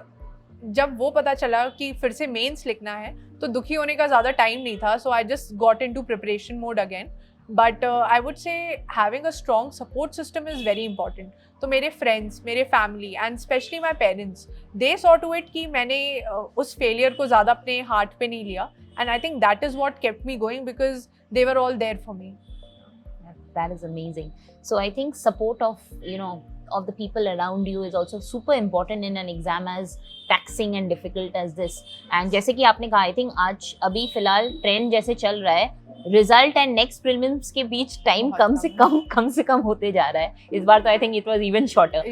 जब वो पता चला कि फिर से मेंस लिखना है, तो दुखी होने का ज़्यादा टाइम नहीं था. So I just got into preparation mode again. But I would say having a strong support system is very important. तो मेरे फ्रेंड्स, मेरे family and specially my parents, they saw to it कि मैंने उस failure को ज़्यादा अपने heart पे नहीं लिया. And I think that is what kept me going, because they were all there for me. That is amazing. So I think support of, you know, of the people around you is also super important in an exam as taxing and difficult as this. And जैसे कि आपने कहा, I think आज अभी फिलहाल trend जैसे चल रहा है रिजल्ट एंड नेक्स्ट प्रीलिम्स के बीच टाइम कम से कम होते जा रहा है. इस बार तो I think it was even shorter.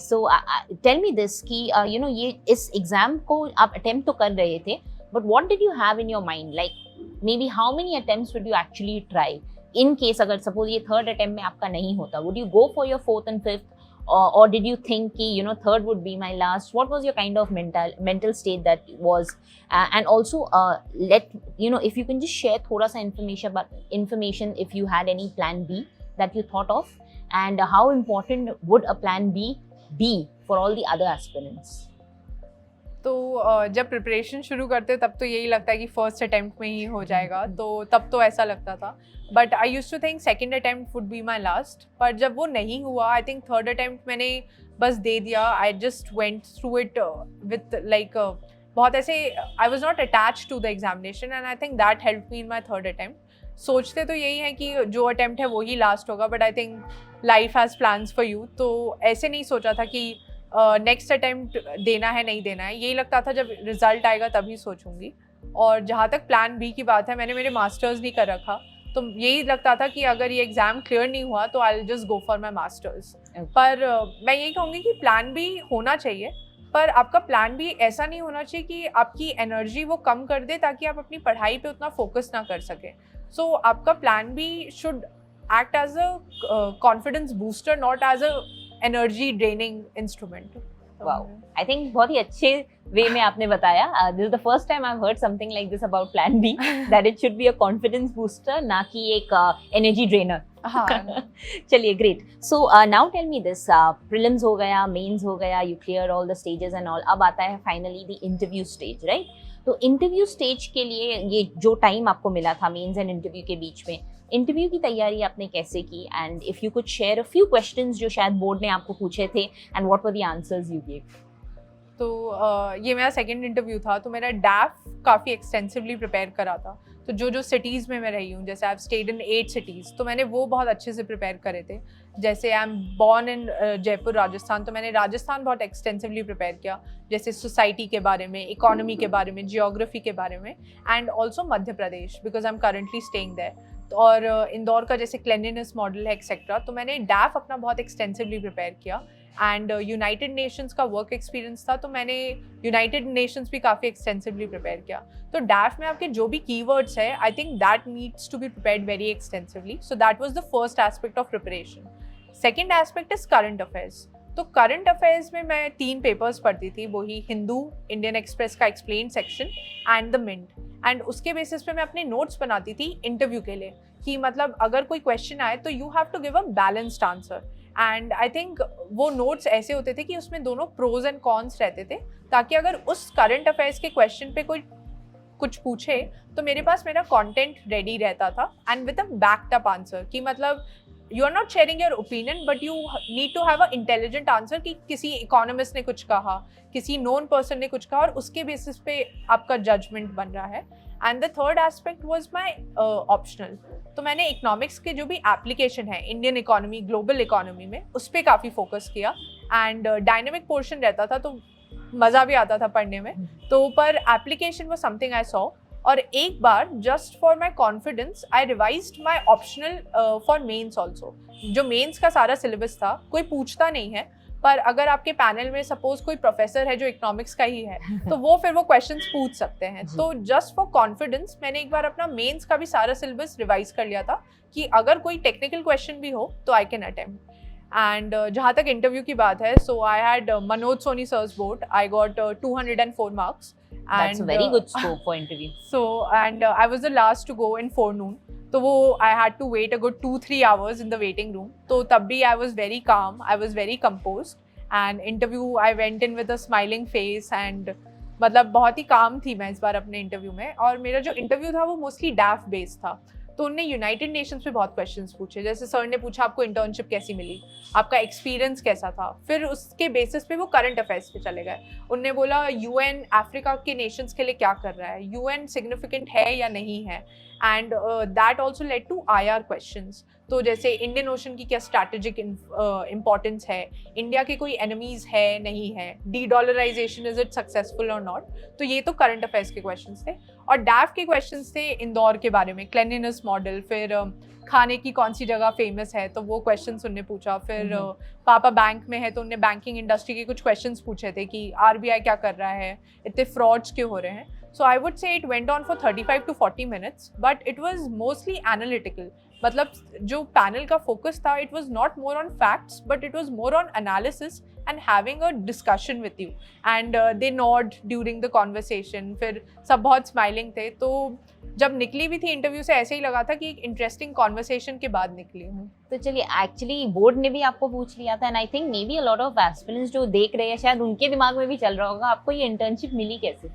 So tell me this कि यू नो ये इस एग्जाम को आप अटेम्प्ट तो कर रहे थे, but what did you have in your mind, like may be how many attempts would you actually try in case अगर सपोज ये थर्ड अटेम्प्ट में आपका नहीं होता, would you go for your fourth and fifth? Or did you think ki, you know, third would be my last? What was your kind of mental state that was? And also, if you can just share thoda sa information if you had any plan B that you thought of, and how important would a plan B be for all the other aspirants? तो जब preparation शुरू करते तब तो यही लगता है कि फर्स्ट अटेम्प्ट में ही हो जाएगा, तो तब तो ऐसा लगता था. But I used to think second attempt would be my last. पर जब वो नहीं हुआ, आई थिंक थर्ड अटेम्प्ट मैंने बस दे दिया. I just went through it with like बहुत ऐसे, I was not attached to the examination, and I think that helped me in my third attempt. सोचते तो यही है कि जो अटेम्प्ट है वो ही लास्ट होगा, but I think life has plans for you. तो ऐसे नहीं सोचा था कि नेक्स्ट अटेम्प्ट देना है नहीं देना है. यही लगता था जब रिजल्ट आएगा तभी सोचूंगी. और जहाँ तक प्लान बी की बात है, मैंने मेरे मास्टर्स नहीं कर रखा, तो यही लगता था कि अगर ये एग्ज़ाम क्लियर नहीं हुआ तो I will just go for my masters. पर मैं यही कहूँगी कि प्लान बी होना चाहिए, पर आपका प्लान बी ऐसा नहीं होना चाहिए कि आपकी एनर्जी वो कम कर दे ताकि आप अपनी पढ़ाई पे उतना फोकस ना कर सकें. सो आपका plan B should act as a confidence booster, not as a energy draining instrument. Wow, I think बहुत ही अच्छे वे में आपने बताया. This is the first time I have heard something like this about plan B, that it should be a confidence booster, ना कि एक energy drainer. चलिए, great. So now tell me this, prelims हो गया, mains हो गया, you clear all the stages and all. अब आता है finally the interview stage, right? तो इंटरव्यू स्टेज के लिए ये जो टाइम आपको मिला था मेंस एंड इंटरव्यू के बीच में, इंटरव्यू की तैयारी आपने कैसे की? And if you could share a few questions जो शायद बोर्ड ने आपको पूछे थे, and what were the answers you give? तो ये मेरा सेकंड इंटरव्यू था, तो मेरा डैफ काफ़ी एक्सटेंसिवली प्रिपेयर करा था. तो जो सिटीज़ में मैं रही हूँ, जैसे I have stayed in 8 cities, तो मैंने वो बहुत अच्छे से प्रिपेयर करे थे. जैसे I am born in Jaipur Rajasthan, तो मैंने राजस्थान बहुत एक्सटेंसिवली प्रिपेयर किया, जैसे सोसाइटी के बारे में, इकोनॉमी के बारे में, जियोग्राफी के बारे में, and also Madhya Pradesh because I am currently staying there. और इंदौर का जैसे क्लेanलीनेस मॉडल है एक्सेट्रा. तो मैंने डैफ अपना बहुत एक्सटेंसिवली प्रिपेयर किया. एंड यूनाइटेड नेशंस का वर्क एक्सपीरियंस था, तो मैंने यूनाइटेड नेशंस भी काफ़ी एक्सटेंसिवली प्रिपेयर किया. तो डैफ में आपके जो भी कीवर्ड्स है, I think that needs to be prepared very extensively. So that was the first aspect of preparation. Second aspect is current affairs. तो करंट अफेयर्स में मैं 3 पेपर्स पढ़ती थी, वही हिंदू, इंडियन एक्सप्रेस का explain section and the Mint. एंड उसके basis पे मैं अपने नोट्स बनाती थी इंटरव्यू के लिए, कि मतलब अगर कोई क्वेश्चन आए तो you have to give a balanced answer. And I think वो नोट्स ऐसे होते थे कि उसमें दोनों प्रोज एंड कॉन्स रहते थे, ताकि अगर उस करंट अफेयर्स के क्वेश्चन पे कोई कुछ पूछे तो मेरे पास मेरा कंटेंट रेडी रहता था, and with a backed up answer. कि मतलब you are not sharing your opinion, but you need to have a intelligent answer, कि किसी इकोनॉमिस्ट ने कुछ कहा, किसी नोन पर्सन ने कुछ कहा, और उसके बेसिस पे आपका जजमेंट बन रहा है. And the third aspect was my optional. तो मैंने इकोनॉमिक्स के जो भी एप्लीकेशन है इंडियन इकोनॉमी, ग्लोबल इकोनॉमी में, उस पर काफ़ी फोकस किया. एंड डायनेमिक पोर्शन रहता था, तो मज़ा भी आता था पढ़ने में. तो पर application was something I saw. और एक बार just for my confidence I revised my optional for mains also. जो मेंस का सारा सिलेबस था, कोई पूछता नहीं है, पर अगर आपके पैनल में सपोज कोई प्रोफेसर है जो इकोनॉमिक्स का ही है, तो वो फिर वो क्वेश्चंस पूछ सकते हैं. तो जस्ट फॉर कॉन्फिडेंस मैंने एक बार अपना मेंस का भी सारा सिलेबस रिवाइज कर लिया था, कि अगर कोई टेक्निकल क्वेश्चन भी हो तो आई कैन अटेम्प्ट. एंड जहाँ तक इंटरव्यू की बात है, so I had Manoj Soni sir's board. I got 204 marks. That's a very good score for interview. So, and I was the last to go in forenoon. तो वो I had to wait a good 2-3 hours in the waiting room. तो तब भी I was very calm, I was very composed. And interview I went in with a smiling face, and मतलब बहुत ही calm थी मैं इस बार अपने इंटरव्यू में. और मेरा जो इंटरव्यू था वो मोस्टली डैफ बेस्ड था. तो उनने यूनाइटेड नेशंस पे बहुत क्वेश्चंस पूछे. जैसे सर ने पूछा आपको इंटर्नशिप कैसी मिली, आपका एक्सपीरियंस कैसा था. फिर उसके बेसिस पे वो करंट अफेयर्स पे चले गए. उनने बोला यूएन अफ्रीका के नेशंस के लिए क्या कर रहा है, यूएन सिग्निफिकेंट है या नहीं है. And that also led to IR questions. तो जैसे इंडियन ओशन की क्या स्ट्रैटेजिक इम्पोर्टेंस है, इंडिया के कोई एनिमीज है नहीं है, डी-डॉलराइजेशन इज इट सक्सेसफुल और नॉट. तो ये तो करंट अफेयर्स के क्वेश्चंस थे. और डैफ के क्वेश्चंस थे इंदौर के बारे में, क्लेanलीनेस मॉडल, फिर खाने की कौन सी जगह फेमस है, तो वो क्वेश्चन उनने पूछा. फिर पापा बैंक में है तो उनने बैंकिंग इंडस्ट्री के कुछ क्वेश्चंस पूछे थे कि RBI क्या कर रहा है, इतने फ्रॉड्स क्यों हो रहे हैं. So I would say it went on for 35 to 40 minutes, but it was mostly analytical. मतलब जो पैनल का फोकस था, it was not more on facts, but it was more on analysis and having a discussion with you. And they nod during the conversation. फिर सब बहुत smiling थे. तो जब निकली भी थी इंटरव्यू से, ऐसे ही लगा था कि एक इंटरेस्टिंग कॉन्वर्सेशन के बाद निकली हूँ. तो चलिए, एक्चुअली बोर्ड ने भी आपको पूछ लिया था, and I think may be a lot of aspirants जो देख रहे हैं शायद उनके दिमाग में भी चल रहा होगा, आपको ये इंटर्नशिप मिली कैसे?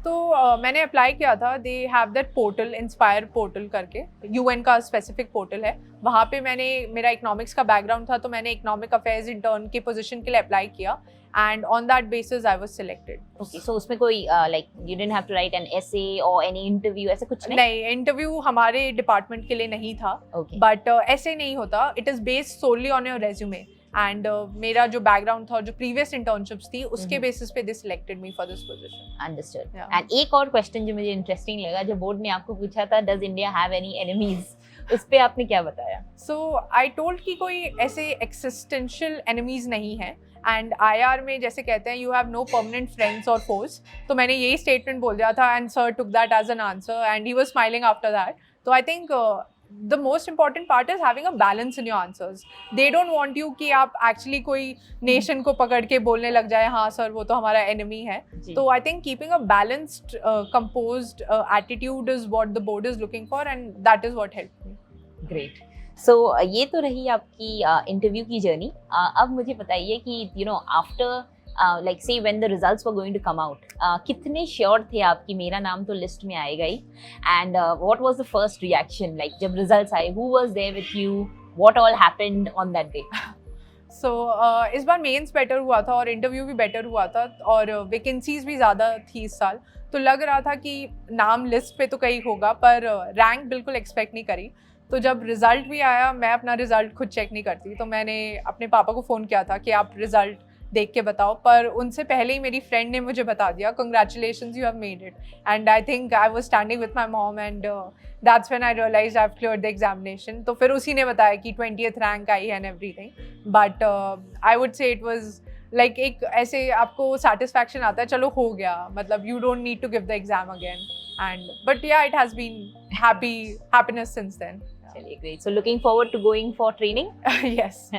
तो मैंने अप्लाई किया था. They have that portal, inspire portal करके, UN का स्पेसिफिक पोर्टल है. वहाँ पे मेरा इकोनॉमिक्स का बैकग्राउंड था, तो मैंने इकोनॉमिक अफेयर्स इंटर्न की पोजीशन के लिए अप्लाई किया, and on that basis I was selected. Okay, so उसमें कोई like you didn't have to write an essay और एनी इंटरव्यू, ऐसा कुछ नहीं, इंटरव्यू हमारे डिपार्टमेंट के लिए नहीं था. बट ऐसे नहीं होता, it is based solely on your resume. And मेरा जो बैकग्राउंड था और जो प्रीवियस इंटर्नशिप्स थी, उसके बेसिस पे they selected me for this position. Understood. And एक और क्वेश्चन जो मुझे इंटरेस्टिंग लगा, जो बोर्ड ने आपको पूछा था, does India have any enemies, उस पे आपने क्या बताया? सो आई टोल्ड कि कोई ऐसे एक्सिस्टेंशियल एनिमीज नहीं है. एंड IR में जैसे कहते हैं, you have no permanent friends और फोर्स. तो मैंने यही स्टेटमेंट बोल दिया था, and sir took that as an answer, and he was smiling after that. तो I think the most important part is having a balance in your answers. They don't want you कि आप actually कोई nation को पकड़ के बोलने लग जाए, हाँ सर वो तो हमारा enemy है. तो I think keeping a balanced, composed attitude is what the board is looking for, and that is what helped me. Great. So ये तो रही आपकी इंटरव्यू की जर्नी. अब मुझे बताइए कि you know after like say when the results were going to come out, कितने श्योर थे आप कि मेरा नाम तो लिस्ट में आएगा ही, and what was the first reaction, like जब results आए, who was there with you, what all happened on that day? So इस बार मेंस बेटर हुआ था और इंटरव्यू भी बेटर हुआ था, और वैकेंसीज भी ज़्यादा थी इस साल. तो लग रहा था कि नाम लिस्ट पे तो कहीं होगा, पर रैंक बिल्कुल एक्सपेक्ट नहीं करी. तो जब रिजल्ट भी आया, मैं अपना रिजल्ट खुद चेक नहीं करती, तो मैंने अपने पापा को फ़ोन किया था कि आप रिजल्ट देख के बताओ. पर उनसे पहले ही मेरी फ्रेंड ने मुझे बता दिया, congratulations you have made it. And I think I was standing with my mom, and that's when I realised I have cleared the examination. तो फिर उसी ने बताया कि 20th रैंक आई and everything. But I would say it was like एक ऐसे आपको सेटिस्फैक्शन आता है, चलो हो गया, मतलब you don't need to give the exam again. And but yeah it has been happiness since then. चलिए, great. So looking forward to going for training. Yes.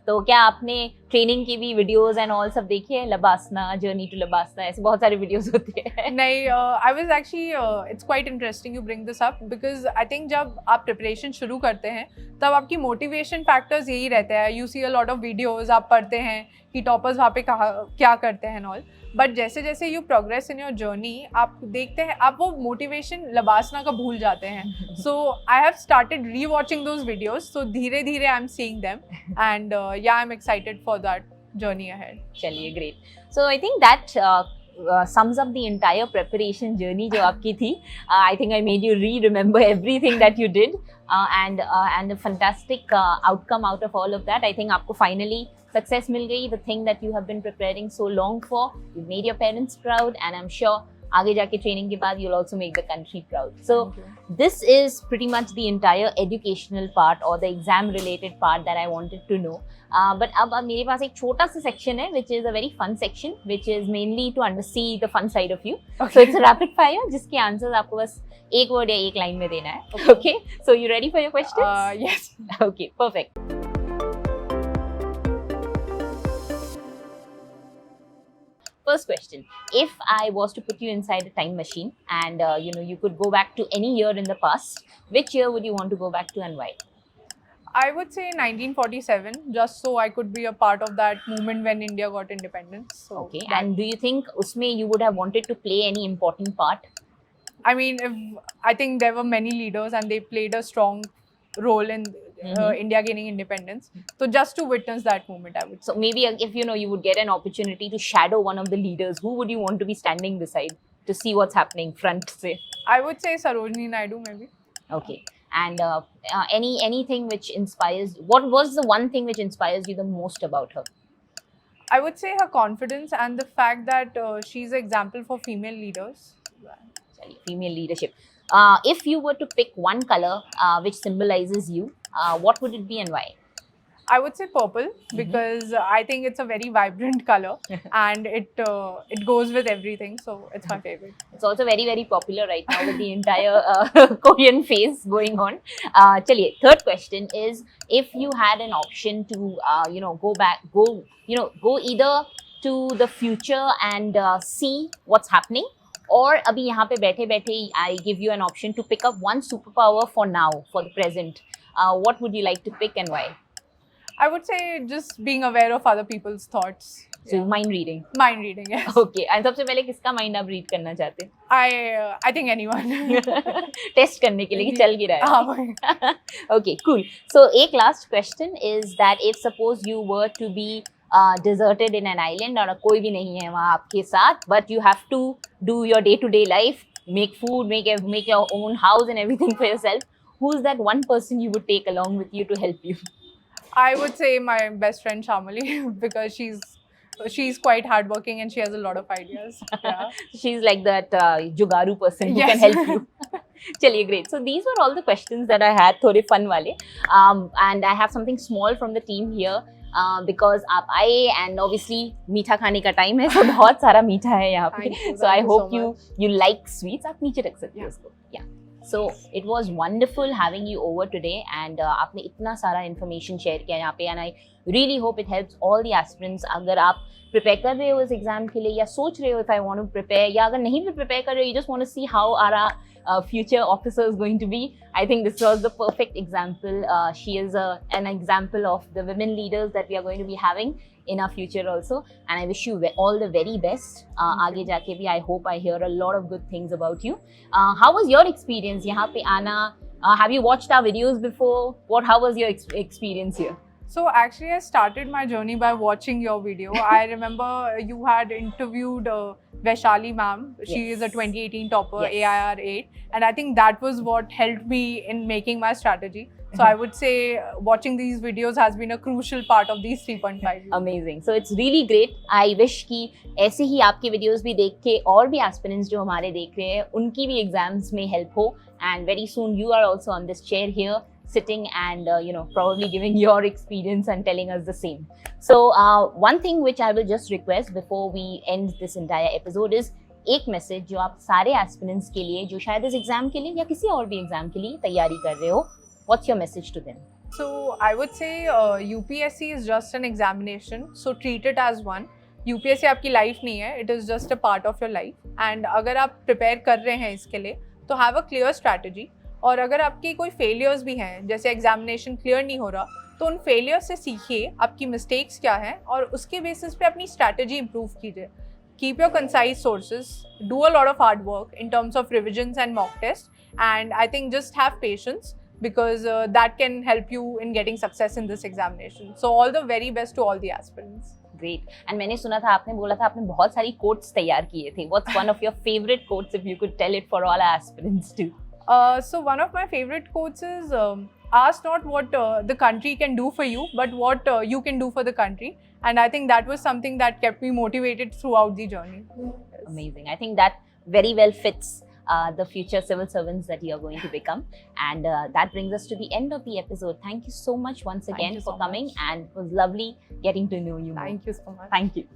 तो क्या आपने ट्रेनिंग की भी वीडियोस एंड ऑल सब देखी है? लबासना, जर्नी टू लबासना, ऐसे बहुत सारे वीडियोस होते हैं. नहीं, I was actually it's quite interesting you bring this up, because I think जब आप प्रिपरेशन शुरू करते हैं तब आपकी मोटिवेशन फैक्टर्स यही रहते हैं. You see a lot of videos, आप पढ़ते हैं कि टॉपर्स वहाँ पे क्या करते हैं ऑल. बट जैसे जैसे you progress in your journey, आप देखते हैं आप वो मोटिवेशन लबासना का भूल जाते हैं. So I have started rewatching those videos, so धीरे धीरे I am seeing them, and yeah I am excited for that journey ahead. चलिए, great. So I think that sums up the entire preparation journey जो आपकी थी. I think I made you remember everything that you did, and a fantastic outcome out of all of that. I think आपको finally success मिल गई, the thing that you have been preparing so long for. You made your parents proud, and I'm sure आगे जाके training के बाद you'll also make the country proud. So this is pretty much the entire educational part or the exam related part that I wanted to know. But अब मेरे पास एक छोटा सा section है which is a very fun section which is mainly to see the fun side of you. Okay. So it's a rapid fire जिसके answers आपको बस एक word या एक line में देना है. Okay. So you ready for your questions? Yes. Okay. Perfect. First question, if I was to put you inside a time machine and you could go back to any year in the past, which year would you want to go back to and why? I would say 1947, just so I could be a part of that movement when India got independence. So okay, and do you think usme you would have wanted to play any important part? I mean, I think there were many leaders and they played a strong role in India gaining independence. So just to witness that moment, I would say. So maybe if you would get an opportunity to shadow one of the leaders, who would you want to be standing beside to see what's happening front, say? I would say Sarojini Naidu, maybe. Okay. And anything which inspires, what was the one thing which inspires you the most about her? I would say her confidence and the fact that she's an example for female leaders. Female leadership. If you were to pick one color which symbolizes you, what would it be and why? I would say purple because I think it's a very vibrant color and it goes with everything, so it's my favorite. It's also very, very popular right now with the entire Korean phase going on. Chaliye, third question is, if you had an option to, go either to the future and see what's happening, or abhi yahan pe baithe baithe I give you an option to pick up one superpower for now, for the present, what would you like to pick and why? I would say just being aware of other people's thoughts. So mind reading. Mind reading, yes. Okay. And सबसे पहले किसका mind आप read करना चाहते हैं? I think anyone. Test करने के लिए कि चल गिरा है. Okay, cool. So एक last question is that if suppose you were to be deserted in an island और कोई भी नहीं है वहाँ आपके साथ, but you have to do your day-to-day life, make food, make your own house and everything for yourself, who's that one person you would take along with you to help you? I would say my best friend Chamomile because she's quite hardworking and she has a lot of ideas. Yeah. She's like that jugaru person who can help you. Chaliye, great. So these were all the questions that I had, thode fun wale. And I have something small from the team here. Because आप आए and obviously मीठा खाने का time है, so बहुत सारा मीठा है यहाँ पे. So I hope you like sweets. आप नीचे रख सकते हो उसको. Yeah. So it was wonderful having you over today and आपने इतना सारा information share किया यहाँ पे, and I really hope it helps all the aspirants. अगर आप prepare कर रहे हो इस exam के लिए या सोच रहे हो if I want to prepare, या अगर नहीं भी prepare कर रहे हो, you just want to see how our future officer is going to be, I think this was the perfect example. She is an example of the women leaders that we are going to be having in our future also, and I wish you all the very best. आगे जाके भी I hope I hear a lot of good things about you. How was your experience यहाँ पे आना? Have you watched our videos before? How was your experience here? So actually I started my journey by watching your video. I remember you had interviewed Vaishali ma'am. She is a 2018 topper, AIR 8, and I think that was what helped me in making my strategy. So I would say watching these videos has been a crucial part of these 3.5 years. Amazing. So it's really great. I wish कि ऐसे ही आपके videos भी देख के और भी aspirants जो हमारे देख रहे हैं उनकी भी exams में help हो, and very soon you are also on this chair here sitting and probably giving your experience and telling us the same. So one thing which I will just request before we end this entire episode is एक message जो आप सारे aspirants के लिए जो शायद इस exam के लिए या किसी और भी exam के लिए तैयारी कर रहे हो, what's your message to them? So I would say UPSC is just an examination, so treat it as one. UPSC आपकी life नहीं है, it is just a part of your life. And अगर आप prepare कर रहे हैं इसके लिए, तो have a clear strategy. और अगर आपके कोई failures भी हैं, जैसे examination clear नहीं हो रहा, तो उन failures से सीखिए आपकी mistakes क्या हैं और उसके basis पे अपनी strategy improve कीजिए. Keep your concise sources, do a lot of hard work in terms of revisions and mock tests, and I think just have patience because that can help you in getting success in this examination. So all the very best to all the aspirants. Great. And मैंने सुना था आपने बोला था आपने बहुत सारी quotes तैयार किए थे. What's one of your favorite quotes if you could tell it for all our aspirants too? So one of my favorite quotes is ask not what the country can do for you, but what you can do for the country. And I think that was something that kept me motivated throughout the journey. Yes. Amazing. I think that very well fits the future civil servants that you are going to become. And that brings us to the end of the episode. Thank you so much once again for coming, and it was lovely getting to know you more. Thank you so much. Thank you.